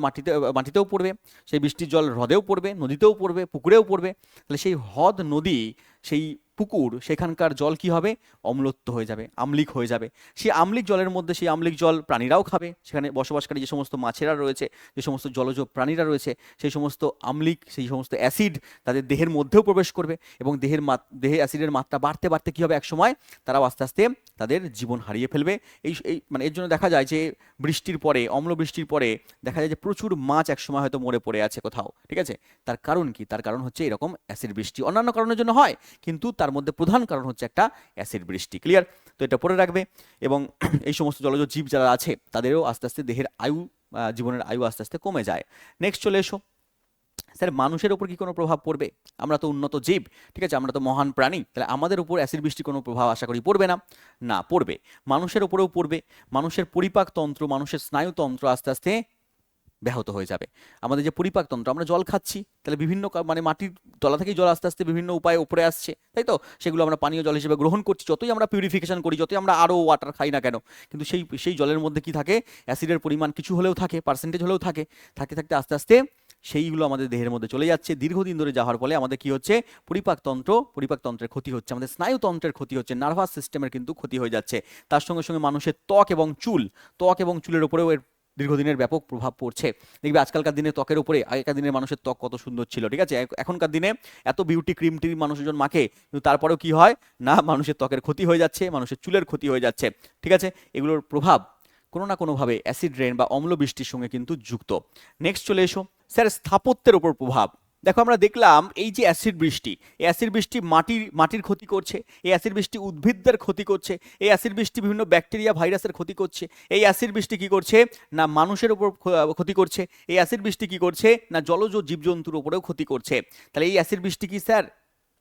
মাটিতেও পড়বে, সেই বৃষ্টির জল হ্রদেও পড়বে, নদীতেও পড়বে, পুকুরেও পড়বে। তাহলে সেই হ্রদ, নদী, সেই পুকুর, সেখানকার জল কি হবে? অম্লত্ব হয়ে যাবে, আম্লিক হয়ে যাবে। সেই আম্লিক জলের মধ্যে সেই আম্লিক জল প্রাণীরাও খাবে, সেখানে বসবাসকারী যে সমস্ত মাছেরা রয়েছে, যে সমস্ত জলজ প্রাণীরা রয়েছে, সেই সমস্ত আম্লিক, সেই সমস্ত অ্যাসিড তাদের দেহের মধ্যেও প্রবেশ করবে, এবং দেহে অ্যাসিডের মাত্রা বাড়তে বাড়তে কি হবে, একসময় তারাও আস্তে আস্তে তাদের জীবন হারিয়ে ফেলবে। এই মানে এর জন্য দেখা যায় যে বৃষ্টির পরে, অম্ল বৃষ্টির পরে দেখা যায় যে প্রচুর মাছ একসময় হয়তো মরে পড়ে আছে কোথাও, ঠিক আছে। তার কারণ কি? তার কারণ হচ্ছে এরকম অ্যাসিড বৃষ্টি। অন্যান্য কারণের জন্য হয়, কিন্তু তার মধ্যে প্রধান কারণ হচ্ছে একটা অ্যাসিড বৃষ্টি। ক্লিয়ার? তো এটা পড়ে রাখবে। এবং এই সমস্ত জলজ জীব যারা আছে তাদেরও আস্তে আস্তে দেহের আয়ু, জীবনের আয়ু আস্তে আস্তে কমে যায়। নেক্সট চলে এসো। স্যার মানুষের উপর কি কোনো প্রভাব পড়বে? আমরা তো উন্নত জীব, ঠিক আছে, আমরা তো মহান প্রাণী, তাহলে আমাদের উপর অ্যাসিড বৃষ্টি কোনো প্রভাব আশা করি পড়বে না? না, পড়বে। মানুষের উপরেও পড়বে। মানুষের পরিপাকতন্ত্র, মানুষের স্নায়ুতন্ত্র আস্তে আস্তে ব্যাহত হয়ে যাবে। আমাদের যে পরিপাকতন্ত্র, আমরা জল খাচ্ছি, তাহলে বিভিন্ন মানে মাটির তলা থেকেই জল আস্তে আস্তে বিভিন্ন উপায়ে উপরে আসছে, তাই তো? সেগুলো আমরা পানীয় জল হিসেবে গ্রহণ করছি, যতই আমরা পিউরিফিকেশন করি, যতই আমরা আরও ওয়াটার খাই না কেন, কিন্তু সেই সেই জলের মধ্যে কি থাকে? অ্যাসিডের পরিমাণ কিছু হলেও থাকে, পার্সেন্টেজ হলেও থাকে। থাকতে থাকতে আস্তে আস্তে সেইগুলো আমাদের দেহের মধ্যে চলে যাচ্ছে। দীর্ঘদিন ধরে যাওয়ার ফলে আমাদের কি হচ্ছে? পরিপাকতন্ত্রের ক্ষতি হচ্ছে, আমাদের স্নায়ুতন্ত্রের ক্ষতি হচ্ছে, নার্ভাস সিস্টেমের কিন্তু ক্ষতি হয়ে যাচ্ছে। তার সঙ্গে সঙ্গে মানুষের ত্বক এবং চুলের উপরেও এর দীর্ঘদিনের ব্যাপক প্রভাব পড়ছে। দেখবে আজকালকার দিনে ত্বকের উপরে, আগেকার দিনের মানুষের ত্বক কত সুন্দর ছিল, ঠিক আছে, এখনকার দিনে এত বিউটি ক্রিম টিম মানুষজন মাখে, কিন্তু তারপরেও কি হয় না, মানুষের ত্বকের ক্ষতি হয়ে যাচ্ছে, মানুষের চুলের ক্ষতি হয়ে যাচ্ছে, ঠিক আছে। এগুলোর প্রভাব কোনো না কোনোভাবে অ্যাসিড রেন বা অম্ল বৃষ্টির সঙ্গে কিন্তু যুক্ত। নেক্সট চলে এসো। স্যার স্থাপত্যের উপর প্রভাব। দেখো আমরা দেখলাম এই যে অ্যাসিড বৃষ্টি, এই অ্যাসিড বৃষ্টি মাটির ক্ষতি করছে, এই অ্যাসিড বৃষ্টি উদ্ভিদদের ক্ষতি করছে, এই অ্যাসিড বৃষ্টি বিভিন্ন ব্যাকটেরিয়া ভাইরাসের ক্ষতি করছে, এই অ্যাসিড বৃষ্টি কি করছে না মানুষের উপর ক্ষতি করছে, এই অ্যাসিড বৃষ্টি কি করছে না জলজ জীবজন্তুর উপরেও ক্ষতি করছে। তাহলে এই অ্যাসিড বৃষ্টি কি স্যার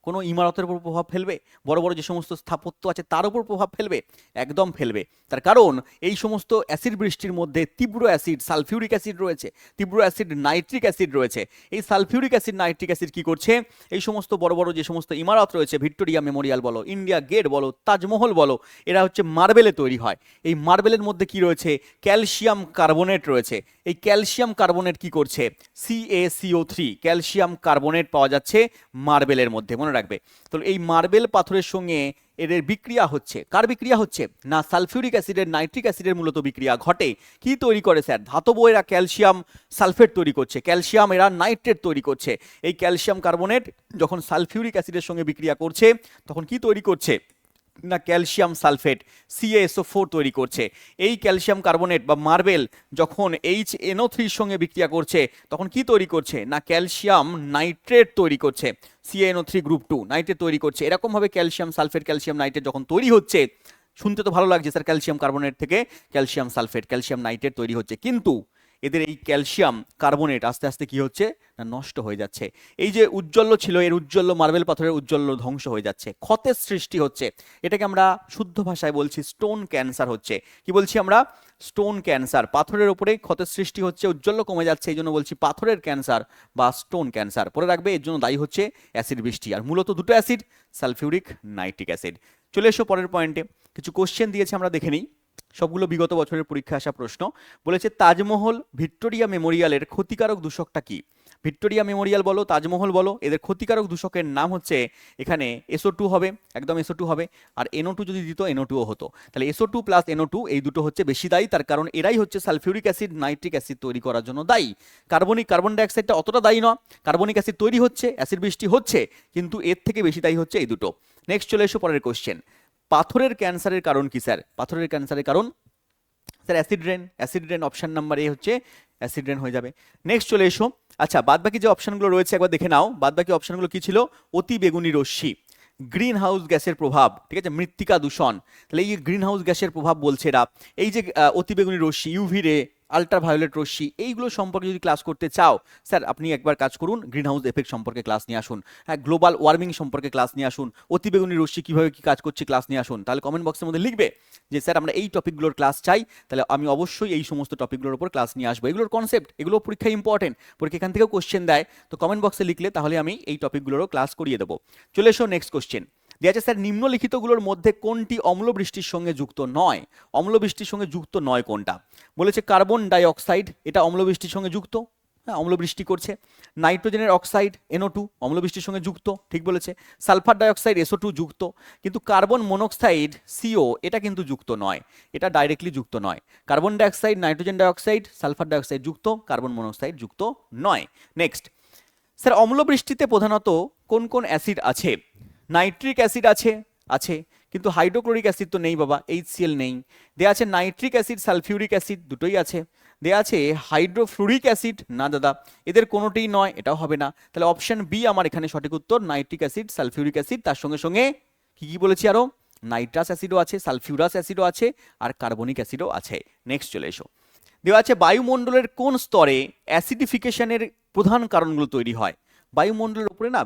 কোনো ইমারতের উপর প্রভাব ফেলবে? বড় বড় যে সমস্ত স্থাপত্য আছে তার উপর প্রভাব ফেলবে? একদম ফেলবে। তার কারণ এই সমস্ত অ্যাসিড বৃষ্টির মধ্যে তীব্র অ্যাসিড সালফিউরিক অ্যাসিড রয়েছে, তীব্র অ্যাসিড নাইট্রিক অ্যাসিড রয়েছে। এই সালফিউরিক অ্যাসিড নাইট্রিক অ্যাসিড কি করছে? এই সমস্ত বড় বড় যে সমস্ত ইমারত রয়েছে, ভিক্টোরিয়া মেমোরিয়াল বলো, ইন্ডিয়া গেট বলো, তাজমহল বলো, এরা হচ্ছে মার্বেলে তৈরি হয়। এই মার্বেলের মধ্যে কি রয়েছে? ক্যালসিয়াম কার্বনেট রয়েছে। এই ক্যালসিয়াম কার্বনেট কি করছে? CaCO3 ক্যালসিয়াম কার্বনেট পাওয়া যাচ্ছে মার্বেলের মধ্যে, মনে রাখবে। তো এই মার্বেল পাথরের সঙ্গে এদের বিক্রিয়া হচ্ছে। কার বিক্রিয়া হচ্ছে না সালফিউরিক অ্যাসিডের, নাইট্রিক অ্যাসিডের মূলত বিক্রিয়া ঘটে। কি তৈরি করে স্যার? ধাতব এরা ক্যালসিয়াম সালফেট তৈরি করছে, ক্যালসিয়াম এরা নাইট্রেট তৈরি করছে। এই ক্যালসিয়াম কার্বনেট যখন সালফিউরিক অ্যাসিডের সঙ্গে বিক্রিয়া করছে তখন কি তৈরি করছে না ক্যালসিয়াম সালফেট CaSO4 তৈরি করছে। এই ক্যালসিয়াম কার্বনেট বা মার্বেল যখন HNO3 সঙ্গে বিক্রিয়া করছে তখন কি তৈরি করছে না ক্যালসিয়াম নাইট্রেট তৈরি করছে, CaNO3 গ্রুপ 2 নাইট্রেট তৈরি করছে। এরকমভাবে ক্যালসিয়াম সালফেট, ক্যালসিয়াম নাইট্রেট যখন তৈরি হচ্ছে, শুনতে তো ভালো লাগছে স্যার, ক্যালসিয়াম কার্বনেট থেকে ক্যালসিয়াম সালফেট, ক্যালসিয়াম নাইট্রেট তৈরি হচ্ছে, কিন্তু এদের এই ক্যালসিয়াম কার্বনেট আস্তে আস্তে কি হচ্ছে না নষ্ট হয়ে যাচ্ছে। এই যে উজ্জ্বল্য ছিল, এর উজ্জ্বল্য মার্বেল পাথরের উজ্জ্বল্য ধ্বংস হয়ে যাচ্ছে, ক্ষতের সৃষ্টি হচ্ছে। এটাকে আমরা শুদ্ধ ভাষায় বলছি স্টোন ক্যান্সার হচ্ছে। কি বলছি আমরা? Stone cancer. পাথরের উপরে ক্ষতের সৃষ্টি হচ্ছে, উজ্জ্বল্য কমে যাচ্ছে, এই জন্য বলছি পাথরের ক্যান্সার বা স্টোন ক্যান্সার। পরে রাখবে এর জন্য দায়ী হচ্ছে অ্যাসিড বৃষ্টি, আর মূলত দুটো অ্যাসিড, সালফিউরিক, নাইট্রিক অ্যাসিড। চলে এসো পরের পয়েন্টে। কিছু কোশ্চেন দিয়েছে, আমরা দেখে নিই। সবগুলো বিগত বছরের পরীক্ষায় আসা প্রশ্ন। বলেছে তাজমহল, ভিক্টোরিয়া মেমোরিয়ালের ক্ষতিকারক দূষকটা কি? ভিক্টোরিয়া মেমোরিয়াল বলো, তাজমহল বলো, এদের ক্ষতিকারক দূষকের নাম হচ্ছে এখানে SO2 হবে, একদম SO2 হবে। আর NO2 যদি দিত NO2ও হতো। তাহলে SO2 প্লাস NO2 এই দুটো হচ্ছে বেশি দায়ী, তার কারণ এরাই হচ্ছে সালফিউরিক অ্যাসিড, নাইট্রিক অ্যাসিড তৈরি করার জন্য দায়ী। কার্বন ডাইঅক্সাইডটা অতটা দায়ী নয়। কার্বনিক অ্যাসিড তৈরি হচ্ছে, অ্যাসিড বৃষ্টি হচ্ছে, কিন্তু এর থেকে বেশি দায়ী হচ্ছে এই দুটো। নেক্সট চলে এসো পরের কোশ্চেন। পাথরের ক্যান্সারের কারণ কি স্যার? পাথরের ক্যান্সারের কারণ sir acid rain. Acid rain option number A হচ্ছে অ্যাসিড রেন হয়ে যাবে। নেক্সট চলে এসো। আচ্ছা, বাদবাকি যে অপশনগুলো রয়েছে একবার দেখে নাও। বাদবাকি অপশনগুলো কি ছিল? অতি বেগুনি রশ্মি, গ্রিন হাউস গ্যাসের প্রভাব, ঠিক আছে, মৃত্তিকা দূষণ। তাহলে এই গ্রিন হাউস গ্যাসের প্রভাব বলছে এরা। এই যে অতি বেগুনি রশ্মি, UV রে, আল্ট্রাভায়োলেট রশ্মি, এইগুলো সম্পর্কে যদি ক্লাস করতে চাও স্যার আপনি একবার কাজ করুন, গ্রিন হাউস এফেক্ট সম্পর্কে ক্লাস নিয়ে আসুন, হ্যাঁ গ্লোবাল ওয়ার্মিং সম্পর্কে ক্লাস নিয়ে আসুন, অতিবেগুনি রশ্মি কীভাবে কী কাজ করছে ক্লাস নিয়ে আসুন। তাহলে কমেন্ট বক্সের মধ্যে লিখবে যে স্যার আমরা এই টপিকগুলোর ক্লাস চাই, তাহলে আমি অবশ্যই এই সমস্ত টপিকগুলোর উপর ক্লাস নিয়ে আসবো। এগুলোর কনসেপ্ট, এগুলো পরীক্ষায় ইম্পর্টেন্ট, পরীক্ষা এখান থেকেও কোশ্চেন দেয়, তো কমেন্ট বক্সে লিখলে তাহলে আমি এই টপিকগুলোরও ক্লাস করিয়ে দেবো। চলে এসো নেক্সট কোশ্চেন। দেওয়া আছে স্যার নিম্নলিখিতগুলোর মধ্যে কোনটি অম্লবৃষ্টির সঙ্গে যুক্ত নয়? অম্লবৃষ্টির সঙ্গে যুক্ত নয় কোনটা? বলেছে কার্বন ডাই অক্সাইড, এটা অম্লবৃষ্টির সঙ্গে যুক্ত, হ্যাঁ অম্লবৃষ্টি করছে। নাইট্রোজেনের অক্সাইড NO2 অম্লবৃষ্টির সঙ্গে যুক্ত, ঠিক বলেছে। সালফার ডাইঅক্সাইড SO2 যুক্ত, কিন্তু কার্বন মনোক্সাইড CO এটা কিন্তু যুক্ত নয়, এটা ডাইরেক্টলি যুক্ত নয়। Carbon dioxide, nitrogen dioxide, sulphur dioxide যুক্ত, কার্বন মনোক্সাইড যুক্ত নয়। নেক্সট স্যার অম্লবৃষ্টিতে প্রধানত কোন কোন অ্যাসিড আছে? নাইট্রিক অ্যাসিড আছে, আছে, কিন্তু হাইড্রোক্লোরিক অ্যাসিড তো নেই বাবা, HCl নেই। দেয়া আছে নাইট্রিক অ্যাসিড, সালফিউরিক অ্যাসিড দুটোই আছে। দেয়া আছে হাইড্রোফ্লুরিক অ্যাসিড, না দাদা এদের কোনোটিই নয়, এটাও হবে না। তাহলে অপশন বি আমার এখানে সঠিক উত্তর, নাইট্রিক অ্যাসিড, সালফিউরিক অ্যাসিড, তার সঙ্গে সঙ্গে কি কি বলেছি আরো, নাইট্রাস অ্যাসিডও আছে, সালফিউরাস অ্যাসিডও আছে, আর কার্বনিক অ্যাসিডও আছে। নেক্সট চলে এসো। দেওয়া আছে বায়ুমণ্ডলের কোন স্তরে অ্যাসিডিফিকেশনের প্রধান কারণগুলো তৈরি হয়? বায়ুমণ্ডলের উপরে না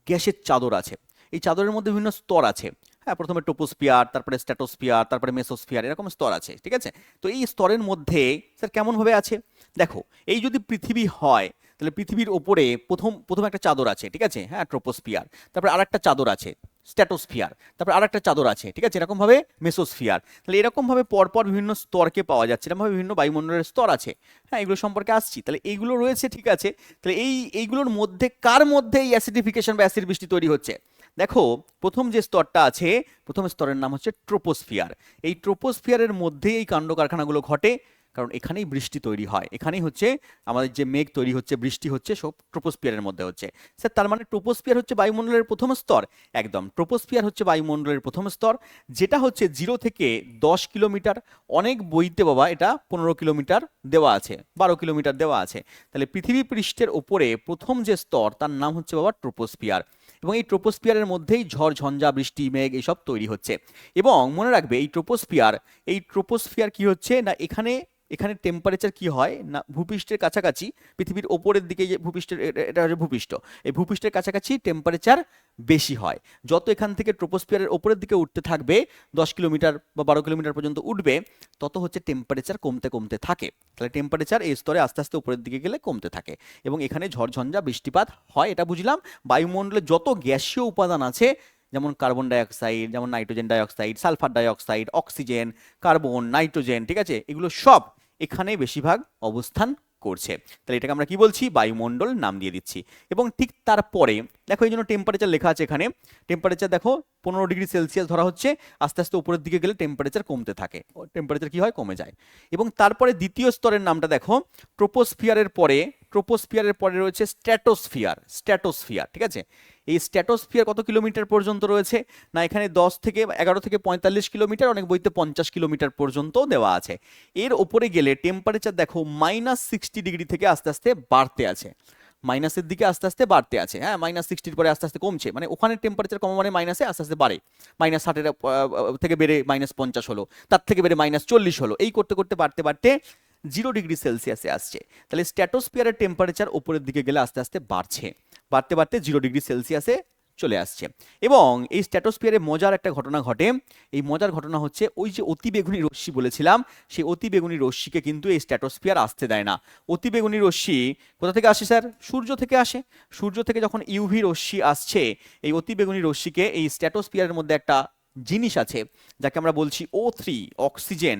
গ্যাসের চাদর আছে, এই চাদরের মধ্যে বিভিন্ন স্তর আছে, হ্যাঁ প্রথমে ট্রোপোস্ফিয়ার, তারপরে স্ট্র্যাটোস্ফিয়ার, তারপরে মেসোস্ফিয়ার, এরকম স্তর আছে, ঠিক আছে। তো এই স্তরের মধ্যে স্যার কেমনভাবে আছে? দেখো এই যদি পৃথিবী হয় তাহলে পৃথিবীর ওপরে প্রথম একটা চাদর আছে, ঠিক আছে, হ্যাঁ ট্রোপোস্ফিয়ার, তারপরে আরেকটা চাদর আছে স্ট্র্যাটোস্ফিয়ার, তারপরে আরেকটা চাদর আছে, ঠিক আছে, এরকমভাবে মেসোস্ফিয়ার। তাহলে এরকমভাবে পরপর বিভিন্ন স্তরকে পাওয়া যাচ্ছে, এরকমভাবে বিভিন্ন বায়ুমণ্ডলের স্তর আছে, হ্যাঁ এগুলো সম্পর্কে আসছি। তাহলে এইগুলো রয়েছে, ঠিক আছে। তাহলে এইগুলোর মধ্যে কার মধ্যে এই অ্যাসিডিফিকেশন বা অ্যাসিড বৃষ্টি তৈরি হচ্ছে? দেখো প্রথম যে স্তরটা আছে, প্রথম স্তরের নাম হচ্ছে ট্রোপোস্ফিয়ার। এই ট্রোপোস্ফিয়ারের মধ্যে এই কাণ্ড কারখানাগুলো ঘটে, কারণ এখানেই বৃষ্টি তৈরি হয়, এখানেই হচ্ছে আমাদের যে মেঘ তৈরি হচ্ছে, বৃষ্টি হচ্ছে, সব ট্রোপোস্ফিয়ারের মধ্যে হচ্ছে। স্যার তার মানে ট্রোপোস্ফিয়ার হচ্ছে বায়ুমণ্ডলের প্রথম স্তর? একদম, ট্রোপোস্ফিয়ার হচ্ছে বায়ুমণ্ডলের প্রথম স্তর, যেটা হচ্ছে 0 থেকে 10 কিলোমিটার, অনেক বইতে বাবা এটা 15 কিলোমিটার দেওয়া আছে, 12 কিলোমিটার দেওয়া আছে। তাহলে পৃথিবী পৃষ্ঠের ওপরে প্রথম যে স্তর তার নাম হচ্ছে বাবা ট্রোপোস্ফিয়ার, এবং এই ট্রোপোস্ফিয়ারের মধ্যেই ঝড় ঝঞ্ঝা, বৃষ্টি, মেঘ এইসব তৈরি হচ্ছে। এবং মনে রাখবে এই ট্রোপোস্ফিয়ার কি হচ্ছে না, এখানে টেম্পারেচার কি হয় না, ভূপৃষ্ঠের কাছাকাছি, পৃথিবীর ওপরের দিকে যে ভূপৃষ্ঠের, এটা হচ্ছে ভূপৃষ্ঠ, এই ভূপৃষ্ঠের কাছাকাছি টেম্পারেচার বেশি হয়। যত এখান থেকে ট্রোপোস্ফিয়ারের ওপরের দিকে উঠতে থাকবে, 10 কিলোমিটার বা 12 কিলোমিটার পর্যন্ত উঠবে, তত হচ্ছে টেম্পারেচার কমতে কমতে থাকে। তাহলে টেম্পারেচার এই স্তরে আস্তে আস্তে উপরের দিকে গেলে কমতে থাকে, এবং এখানে ঝড়ঝঞ্ঝা, বৃষ্টিপাত হয়, এটা বুঝলাম। বায়ুমণ্ডলে যত গ্যাসীয় উপাদান আছে, যেমন কার্বন ডাইঅক্সাইড, যেমন nitrogen dioxide, sulphur dioxide, oxygen, carbon, nitrogen, ঠিক আছে, এগুলো সব এখানে বেশিরভাগ অবস্থান করছে। তাহলে এটাকে আমরা কি বলছি, বায়ুমণ্ডল নাম দিয়ে দিচ্ছি। এবং ঠিক তারপরে দেখো এই জন্য টেম্পারেচার লেখা আছে এখানে, টেম্পারেচার দেখো 15 ডিগ্রি সেলসিয়াস ধরা হচ্ছে, আস্তে আস্তে উপরের দিকে গেলে টেম্পারেচার কমতে থাকে, টেম্পারেচার কি হয়, কমে যায়। এবং তারপরে দ্বিতীয় স্তরের নামটা দেখো, ট্রোপোস্ফিয়ারের পরে রয়েছে স্ট্র্যাটোস্ফিয়ার, ঠিক আছে। এই স্ট্র্যাটোস্ফিয়ার কত কিলোমিটার পর্যন্ত রয়েছে না, এখানে 11 থেকে 45 কিলোমিটার, অনেক বইতে 50 কিলোমিটার পর্যন্ত দেওয়া আছে। এর ওপরে গেলে টেম্পারেচার দেখো -60 ডিগ্রি থেকে আস্তে আস্তে বাড়তে আছে, মাইনাসের দিকে আস্তে আস্তে বাড়তে আছে, হ্যাঁ -60 পরে আস্তে আস্তে কমছে, মানে ওখানে টেম্পারেচার কমা মানে মাইনাসে আস্তে আস্তে বাড়ে, -60 থেকে বেড়ে -50 হলো, তার থেকে বেড়ে -40 হলো, এই করতে করতে বাড়তে বাড়তে 0 ডিগ্রি সেলসিয়াসে আসছে। তাহলে স্ট্র্যাটোস্ফিয়ারের টেম্পারেচার উপরের দিকে গেলে আস্তে আস্তে বাড়তে বাড়তে 0 ডিগ্রি সেলসিয়াসে চলে আসছে। এবং এই স্ট্র্যাটোস্ফিয়ারে মজার একটা ঘটনা ঘটে, এই মজার ঘটনা হচ্ছে ওই যে অতিবেগুনি রশ্মি বলেছিলাম, সেই অতিবেগুনি রশ্মিকে কিন্তু এই স্ট্র্যাটোস্ফিয়ার আসতে দেয় না। অতিবেগুনি রশ্মি কোথা থেকে আসে স্যার? সূর্য থেকে আসে। সূর্য থেকে যখন ইউভি রশ্মি আসছে, এই অতিবেগুনি রশ্মিকে এই স্ট্র্যাটোস্ফিয়ারের মধ্যে একটা জিনিস আছে যাকে আমরা বলছি O3, অক্সিজেন,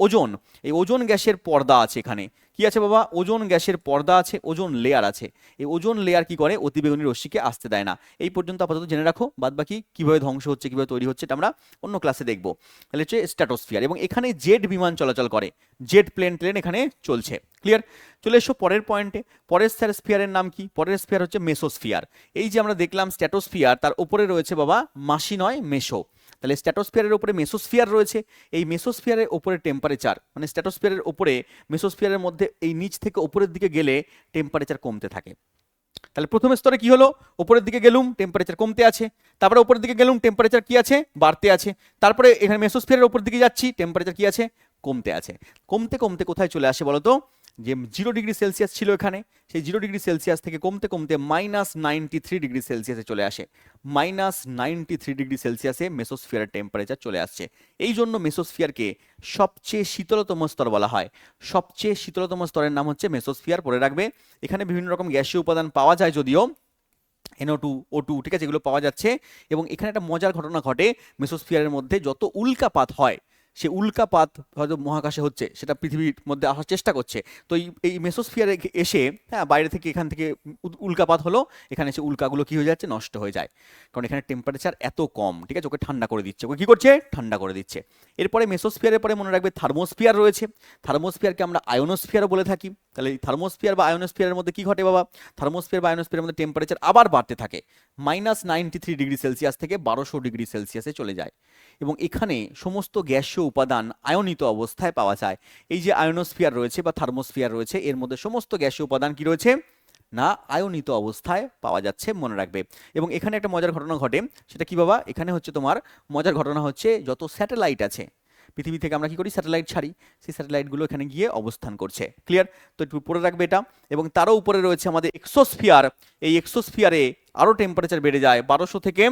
ওজোন, এই ওজোন গ্যাসের পর্দা আছে এখানে। কি আছে বাবা? ওজোন গ্যাসের পর্দা আছে, ওজোন লেয়ার আছে। এই ওজোন লেয়ার কি করে? অতিবেগুনি রশ্মিকে আসতে দেয় না। এই পর্যন্ত আপাতত জেনে রাখো, বাদ বাকি কিভাবে ধ্বংস হচ্ছে, কিভাবে তৈরি হচ্ছে, এটা আমরা অন্য ক্লাসে দেখবো। তাহলে হচ্ছে স্ট্র্যাটোস্ফিয়ার, এবং এখানে জেট বিমান চলাচল করে, জেট প্লেন এখানে চলছে। ক্লিয়ার? চলে এসো পরের পয়েন্টে। পরের স্ফিয়ারের নাম কি? পরের স্ফিয়ার হচ্ছে মেসোস্ফিয়ার। এই যে আমরা দেখলাম স্ট্র্যাটোস্ফিয়ার, তার উপরে রয়েছে বাবা মাসি নয় মেসো। তাহলে স্ট্র্যাটোস্ফিয়ারের উপরে মেসোস্ফিয়ার রয়েছে। এই মেসোস্ফিয়ারের উপরে টেম্পারেচার, মানে স্ট্র্যাটোস্ফিয়ারের উপরে মেসোস্ফিয়ারের মধ্যে এই নিচ থেকে উপরের দিকে গেলে টেম্পারেচার কমতে থাকে। তাহলে প্রথম স্তরে কি হলো? উপরের দিকে গেলুম, টেম্পারেচার কমতে আছে। তারপরে উপরের দিকে গেলুম, টেম্পারেচার কি আছে? বাড়তে আছে। তারপরে এখানে মেসোস্ফিয়ারের উপর দিকে যাচ্ছি, টেম্পারেচার কি আছে? কমতে আছে। কমতে কমতে কোথায় চলে আসে বলো তো, যে 0 ডিগ্রি সেলসিয়াস ছিল এখানে, সেই 0 ডিগ্রি সেলসিয়াস থেকে কমতে কমতে -93 ডিগ্রি সেলসিয়াসে চলে আসে। -93 ডিগ্রি সেলসিয়াসে মেসোস্ফিয়ারের টেম্পারেচার চলে আসছে। এই জন্য মেসোস্ফিয়ারকে সবচেয়ে শীতলতম স্তর বলা হয়। সবচেয়ে শীতলতম স্তরের নাম হচ্ছে মেসোস্ফিয়ার, পড়ে রাখবে। এখানে বিভিন্ন রকম গ্যাসীয় উপাদান পাওয়া যায় যদিও, NO2 O2 ঠিক আছে, এগুলো পাওয়া যাচ্ছে। এবং এখানে একটা মজার ঘটনা ঘটে, মেসোস্ফিয়ারের মধ্যে যত উল্কাপাত হয়, সে উল্কাপাত হয়তো মহাকাশে হচ্ছে, সেটা পৃথিবীর মধ্যে আসার চেষ্টা করছে। তো এই মেসোস্ফিয়ারে এসে, হ্যাঁ, বাইরে থেকে এখান থেকে উল্কাপাত হলো, এখানে এসে উল্কাগুলো কি হয়ে যাচ্ছে, নষ্ট হয়ে যায়। কারণ এখানে টেম্পারেচার এত কম, ঠিক আছে, ওকে ঠান্ডা করে দিচ্ছে। ওকে কি করছে, ঠান্ডা করে দিচ্ছে। এরপরে মেসোস্ফিয়ারের পরে মনে রাখবে থার্মোস্ফিয়ার রয়েছে। থার্মোস্ফিয়ারকে আমরা আয়োনোস্ফিয়ারও বলে থাকি। তাহলে এই থার্মোস্ফিয়ার বা আয়োনোস্ফিয়ারের মধ্যে কি ঘটে বাবা, থার্মোস্ফিয়ার বা আয়োনোস্ফিয়ারের মধ্যে টেম্পারেচার আবার বাড়তে থাকে, -93 ডিগ্রি সেলসিয়াস থেকে 1200 ডিগ্রি সেলসিয়াসে চলে যায়। এবং এখানে সমস্ত গ্যাসীয় উপাদান আয়নিত অবস্থায় পাওয়া যায়। এই যে আয়োনোস্ফিয়ার রয়েছে বা থার্মোস্ফিয়ার রয়েছে, এর মধ্যে সমস্ত গ্যাসীয় উপাদান কি রয়েছে না, আয়নিত অবস্থায় পাওয়া যাচ্ছে, মনে রাখবে। এবং এখানে একটা মজার ঘটনা ঘটে, সেটা কি বাবা, এখানে হচ্ছে তোমার মজার ঘটনা হচ্ছে, যত স্যাটেলাইট আছে পৃথিবী থেকে আমরা কি করি, স্যাটেলাইট ছাড়ি, সেই স্যাটেলাইটগুলো এখানে গিয়ে অবস্থান করছে। ক্লিয়ার? তো একটু পড়ে রাখবে এটা। এবং তারও উপরে রয়েছে আমাদের এক্সোস্ফিয়ার। এই এক্সোস্ফিয়ারে আরও টেম্পারেচার বেড়ে যায় 1200 থেকে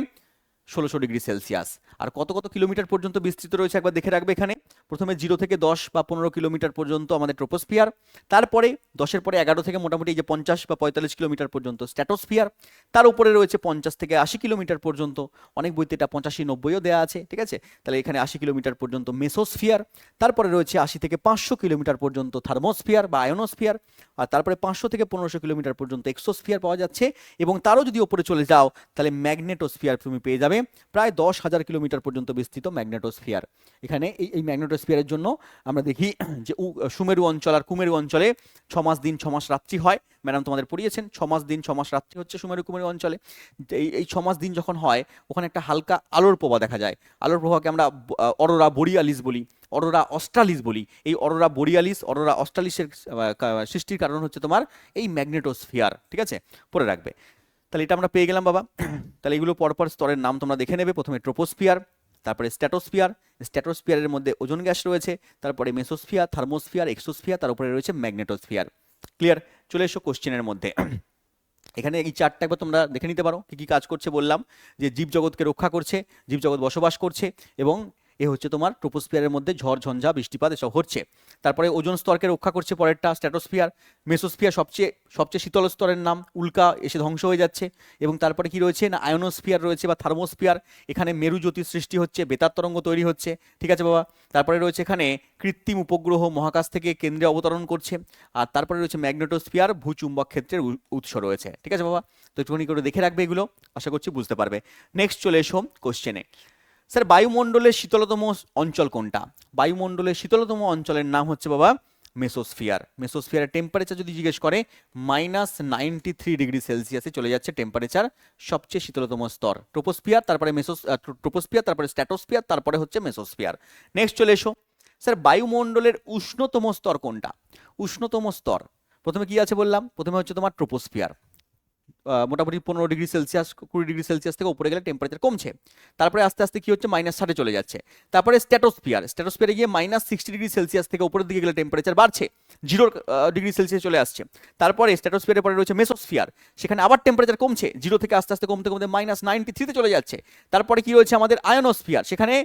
1600 ডিগ্রি সেলসিয়াস। আর কত কত কিলোমিটার পর্যন্ত বিস্তৃত রয়েছে একবার দেখে রাখবে এখানে। প্রথমে 0 থেকে 10 বা 15 কিলোমিটার পর্যন্ত আমাদের ট্রোপোস্ফিয়ার, তারপরে 10-এর পরে 11 থেকে মোটামুটি এই যে 50 বা 45 কিলোমিটার পর্যন্ত স্ট্র্যাটোস্ফিয়ার, তার উপরে রয়েছে 50 থেকে 80 কিলোমিটার পর্যন্ত, অনেক বইতে এটা 85-90ও দেওয়া আছে, ঠিক আছে। তাহলে এখানে 80 কিলোমিটার পর্যন্ত মেসোস্ফিয়ার, তারপরে রয়েছে 80 থেকে 500 কিলোমিটার পর্যন্ত থার্মোস্ফিয়ার বা আয়োনোস্ফিয়ার, আর তারপরে 500 থেকে 1500 কিলোমিটার পর্যন্ত এক্সোস্ফিয়ার পাওয়া যাচ্ছে। এবং তারও যদি ওপরে চলে যাও, তাহলে ম্যাগনেটোস্ফিয়ার তুমি পেয়ে যাবে, প্রায় 10,000 কিলোমিটার পর্যন্ত বিস্তৃত ম্যাগনেটোস্ফিয়ার। এখানে এই ম্যাগনেটোস্ফিয়ারের জন্য আমরা দেখি যে সুমেরু অঞ্চল আর কুমেরু অঞ্চলে 6 মাস দিন 6 মাস রাত্রি হয়। ম্যাডাম তোমাদের পড়িয়েছেন 6 মাস দিন 6 মাস রাত্রি হচ্ছে সুমেরু কুমেরু অঞ্চলে। এই 6 মাস দিন যখন হয়, ওখানে একটা হালকা আলোর প্রভা দেখা যায়। আলোর প্রভাকে আমরা অরোরা বোরিয়ালিস বলি, অরোরা অস্ট্রালিস বলি। এই অরোরা বোরিয়ালিস, অরোরা অস্ট্রালিসের সৃষ্টির কারণ হচ্ছে তোমার এই ম্যাগনেটোস্ফিয়ার, ঠিক আছে, পড়ে রাখবে। তাহলে এটা আমরা পেয়ে গেলাম বাবা। তাহলে এগুলো পরপর স্তরের নাম তোমরা দেখে নেবে। প্রথমে ট্রোপোস্ফিয়ার, তারপরে স্ট্র্যাটোস্ফিয়ার, স্ট্র্যাটোস্ফিয়ারের মধ্যে ওজোন গ্যাস রয়েছে, তারপরে মেসোস্ফিয়ার, থার্মোস্ফিয়ার, এক্সোস্ফিয়ার, তার উপরে রয়েছে ম্যাগনেটোস্ফিয়ার। ক্লিয়ার? চলে এসো কোশ্চেনের মধ্যে। এখানে এই চারটা একবার তোমরা দেখে নিতে পারো কি কি কাজ করছে। বললাম যে জীবজগৎকে রক্ষা করছে, জীবজগৎ বসবাস করছে, এবং এ হচ্ছে তোমার ট্রোপোস্ফিয়ারের মধ্যে ঝড় ঝঞ্ঝা বৃষ্টিপাত এসব হচ্ছে। তারপরে ওজোন স্তরকে রক্ষা করছে পরেরটা স্ট্র্যাটোস্ফিয়ার। মেসোস্ফিয়ার সবচেয়ে সবচেয়ে শীতল স্তরের নাম, উল্কা এসে ধ্বংস হয়ে যাচ্ছে। এবং তারপরে কি রয়েছে না, আয়োনোস্ফিয়ার রয়েছে বা থার্মোস্ফিয়ার, এখানে মেরুজ্যোতির সৃষ্টি হচ্ছে, বেতার তরঙ্গ তৈরি হচ্ছে, ঠিক আছে বাবা। তারপরে রয়েছে এখানে কৃত্রিম উপগ্রহ মহাকাশ থেকে কেন্দ্রে অবতরণ করছে। আর তারপরে রয়েছে ম্যাগনেটোস্ফিয়ার, ভূচুম্বক ক্ষেত্রের উৎস রয়েছে, ঠিক আছে বাবা। তো একটুখানি করে দেখে রাখবে এগুলো, আশা করছি বুঝতে পারবে। নেক্সট চলে এসো কোশ্চেনে। স্যার বায়ুমণ্ডলের শীতলতম অঞ্চল কোনটা? বায়ুমণ্ডলের শীতলতম অঞ্চলের নাম হচ্ছে বাবা মেসোস্ফিয়ার। মেসোস্ফিয়ারের টেম্পারেচার যদি জিজ্ঞেস করে, -93 ডিগ্রি সেলসিয়াসে চলে যাচ্ছে টেম্পারেচার, সবচেয়ে শীতলতম স্তর। ট্রোপোস্ফিয়ার, তারপরে ট্রোপোস্ফিয়ার, তারপরে স্ট্র্যাটোস্ফিয়ার, তারপরে হচ্ছে মেসোস্ফিয়ার। নেক্সট চলে এসো। স্যার বায়ুমণ্ডলের উষ্ণতম স্তর কোনটা? উষ্ণতম স্তর প্রথমে কি আছে বললাম, প্রথমে হচ্ছে তোমার ট্রোপোস্ফিয়ার। মোটামুটি 15 ডিগ্রি সেলসিয়াস 20 ডিগ্রি সেলসিয়াস থেকে উপরে গেলে টেম্পারেচার কমছে, তারপরে আস্তে আস্তে কি হচ্ছে -60 চলে যাচ্ছে। তারপরে স্ট্র্যাটোস্ফিয়ার, স্ট্র্যাটোস্ফিয়ারে গিয়ে -60 ডিগ্রি সেলসিয়াস থেকে উপরের দিকে গেলে টেম্পারেচার বাড়ছে, 0 ডিগ্রি সেলসিয়াস চলে আসছে। তারপরে স্ট্র্যাটোস্ফিয়ারের পরে রয়েছে মেসোস্ফিয়ার, সেখানে আবার টেম্পারেচার কমছে, 0 থেকে আস্তে আস্তে কমতে কমতে -93-তে চলে যাচ্ছে। তারপরে কি রয়েছে আমাদের আয়োনোস্ফিয়ার, সেখানে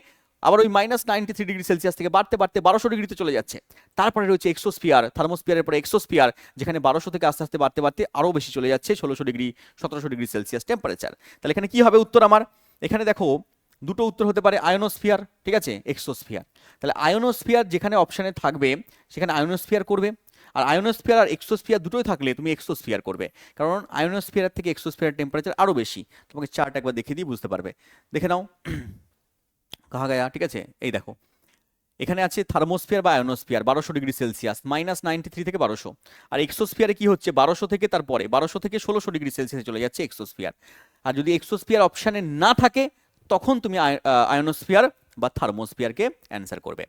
আবার ওই -93 ডিগ্রি সেলসিয়াস থেকে বাড়তে বাড়তে 1200 ডিগ্রিতে চলে যাচ্ছে। তারপরে রয়েছে এক্সোস্ফিয়ার, থার্মোস্ফিয়ারের পরে এক্সোস্ফিয়ার, যেখানে 1200 থেকে আস্তে আস্তে বাড়তে বাড়তে আরও বেশি চলে যাচ্ছে, 1600 ডিগ্রি 1700 ডিগ্রি সেলসিয়াস টেম্পারেচার। তাহলে এখানে কি হবে উত্তর আমার? এখানে দেখো দুটো উত্তর হতে পারে, আয়োনোস্ফিয়ার, ঠিক আছে, এক্সোস্ফিয়ার। তাহলে আয়োনোস্ফিয়ার যেখানে অপশানে থাকবে সেখানে আয়োনোস্ফিয়ার করবে, আর আয়োনোস্ফিয়ার আর এক্সোস্ফিয়ার দুটোই থাকলে তুমি এক্সোস্ফিয়ার করবে, কারণ আয়োনোস্ফিয়ার থেকে এক্সোস্ফিয়ার টেম্পারেচার আরও বেশি। তোমাকে চার্ট একবার দেখিয়ে দিয়ে বুঝতে পারবে, দেখে নাও কাহা গায়া, ঠিক আছে। এই দেখো এখানে আছে থার্মোস্ফিয়ার বা আয়োনোস্ফিয়ার 1200 ডিগ্রি সেলসিয়াস, -93 থেকে 1200। আর এক্সোস্ফিয়ারে কি হচ্ছে 1200 থেকে তারপরে 1200 থেকে 1600 ডিগ্রি সেলসিয়াসে চলে যাচ্ছে এক্সোস্ফিয়ার। আর যদি এক্সোস্ফিয়ার অপশানে না থাকে তখন তুমি আয়োনোস্ফিয়ার বা থার্মোস্ফিয়ারকে অ্যান্সার করবে।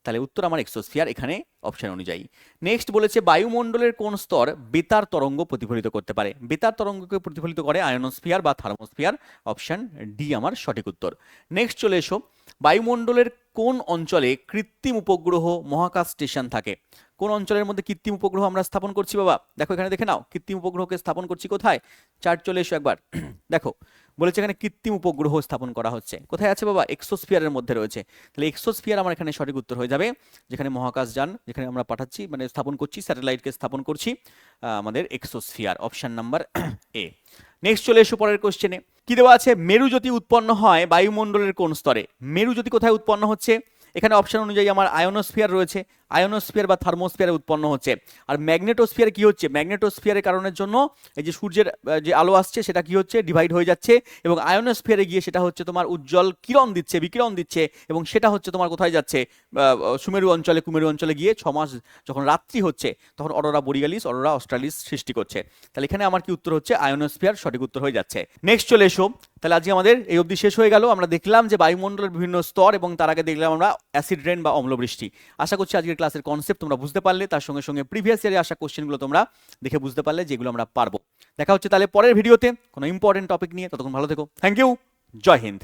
তাহলে উত্তর আমার এক্সোস্ফিয়ার এখানে অপশন অনুযায়ী। নেক্সট বলেছে বায়ুমণ্ডলের কোন স্তর বেতার তরঙ্গ প্রতিফলিত করতে পারে? বেতার তরঙ্গকে প্রতিফলিত করে আয়োনোস্ফিয়ার বা থার্মোস্ফিয়ার, অপশন ডি আমার সঠিক উত্তর। নেক্সট চলে এসো, বায়ুমণ্ডলের কোন অঞ্চলে কৃত্রিম উপগ্রহ মহাকাশ স্টেশন থাকে? কোন অঞ্চলের মধ্যে কৃত্রিম উপগ্রহ আমরা স্থাপন করছি বাবা? দেখো এখানে দেখে নাও, কৃত্রিম উপগ্রহকে স্থাপন করছি কোথায়? চার্ট চলে এসো একবার। দেখো বলেছে এখানে কৃত্রিম উপগ্রহ স্থাপন করা হচ্ছে। কোথায় আছে বাবা? এক্সোস্ফিয়ারের মধ্যে রয়েছে। তাহলে এক্সোস্ফিয়ার আমার এখানে সঠিক উত্তর হয়ে যাবে, যেখানে মহাকাশ যান, যেখানে আমরা পাঠাচ্ছি মানে স্থাপন করছি, স্যাটেলাইটকে স্থাপন করছি, আমাদের এক্সোস্ফিয়ার, অপশন নাম্বার এ। নেক্সট চলে এসো পরের কোশ্চেনে। কি দেওয়া আছে? মেরুজ্যোতি উৎপন্ন হয় বায়ুমণ্ডলের কোন স্তরে? মেরুজ্যোতি কোথায় উৎপন্ন হচ্ছে? এখানে অপশন অনুযায়ী আমার আয়োনোস্ফিয়ার রয়েছে, আয়োনোস্ফিয়ার বা থার্মোস্ফিয়ারে উৎপন্ন হচ্ছে। আর ম্যাগনেটোস্ফিয়ারে কি হচ্ছে? ম্যাগনেটোস্ফিয়ারের কারণের জন্য এই যে সূর্যের যে আলো আসছে সেটা কি হচ্ছে? ডিভাইড হয়ে যাচ্ছে, এবং আয়োনোস্ফিয়ারে গিয়ে সেটা হচ্ছে তোমার উজ্জ্বল কিরণ দিচ্ছে, বিকিরণ দিচ্ছে, এবং সেটা হচ্ছে তোমার কোথায় যাচ্ছে? সুমেরু অঞ্চলে, কুমেরু অঞ্চলে গিয়ে 6 মাস যখন রাত্রি হচ্ছে তখন অরোরা বোরিয়ালিস, অরোরা অস্ট্রালিস সৃষ্টি করছে। তাহলে এখানে আমার কি উত্তর হচ্ছে? আয়োনোস্ফিয়ার সঠিক উত্তর হয়ে যাচ্ছে। নেক্সট চলে এসো। তাহলে আজকে আমাদের এই অবধি শেষ হয়ে গেল। আমরা দেখলাম যে বায়ুমণ্ডলের বিভিন্ন স্তর, এবং তার আগে দেখলাম আমরা অ্যাসিড রেন বা অম্লবৃষ্টি। আশা করছি আজকের ক্লাসের কনসেপ্ট তোমরা বুঝতে পারলে, তার সঙ্গে সঙ্গে প্রিভিয়াস ইয়ারে আসা কোশ্চেনগুলো তোমরা দেখে বুঝতে পারলে, যেগুলো আমরা পারবো। দেখা হচ্ছে তাহলে পরের ভিডিওতে কোনো ইম্পর্টেন্ট টপিক নিয়ে। ততক্ষণ ভালো থেকো। Thank you. জয় হিন্দ।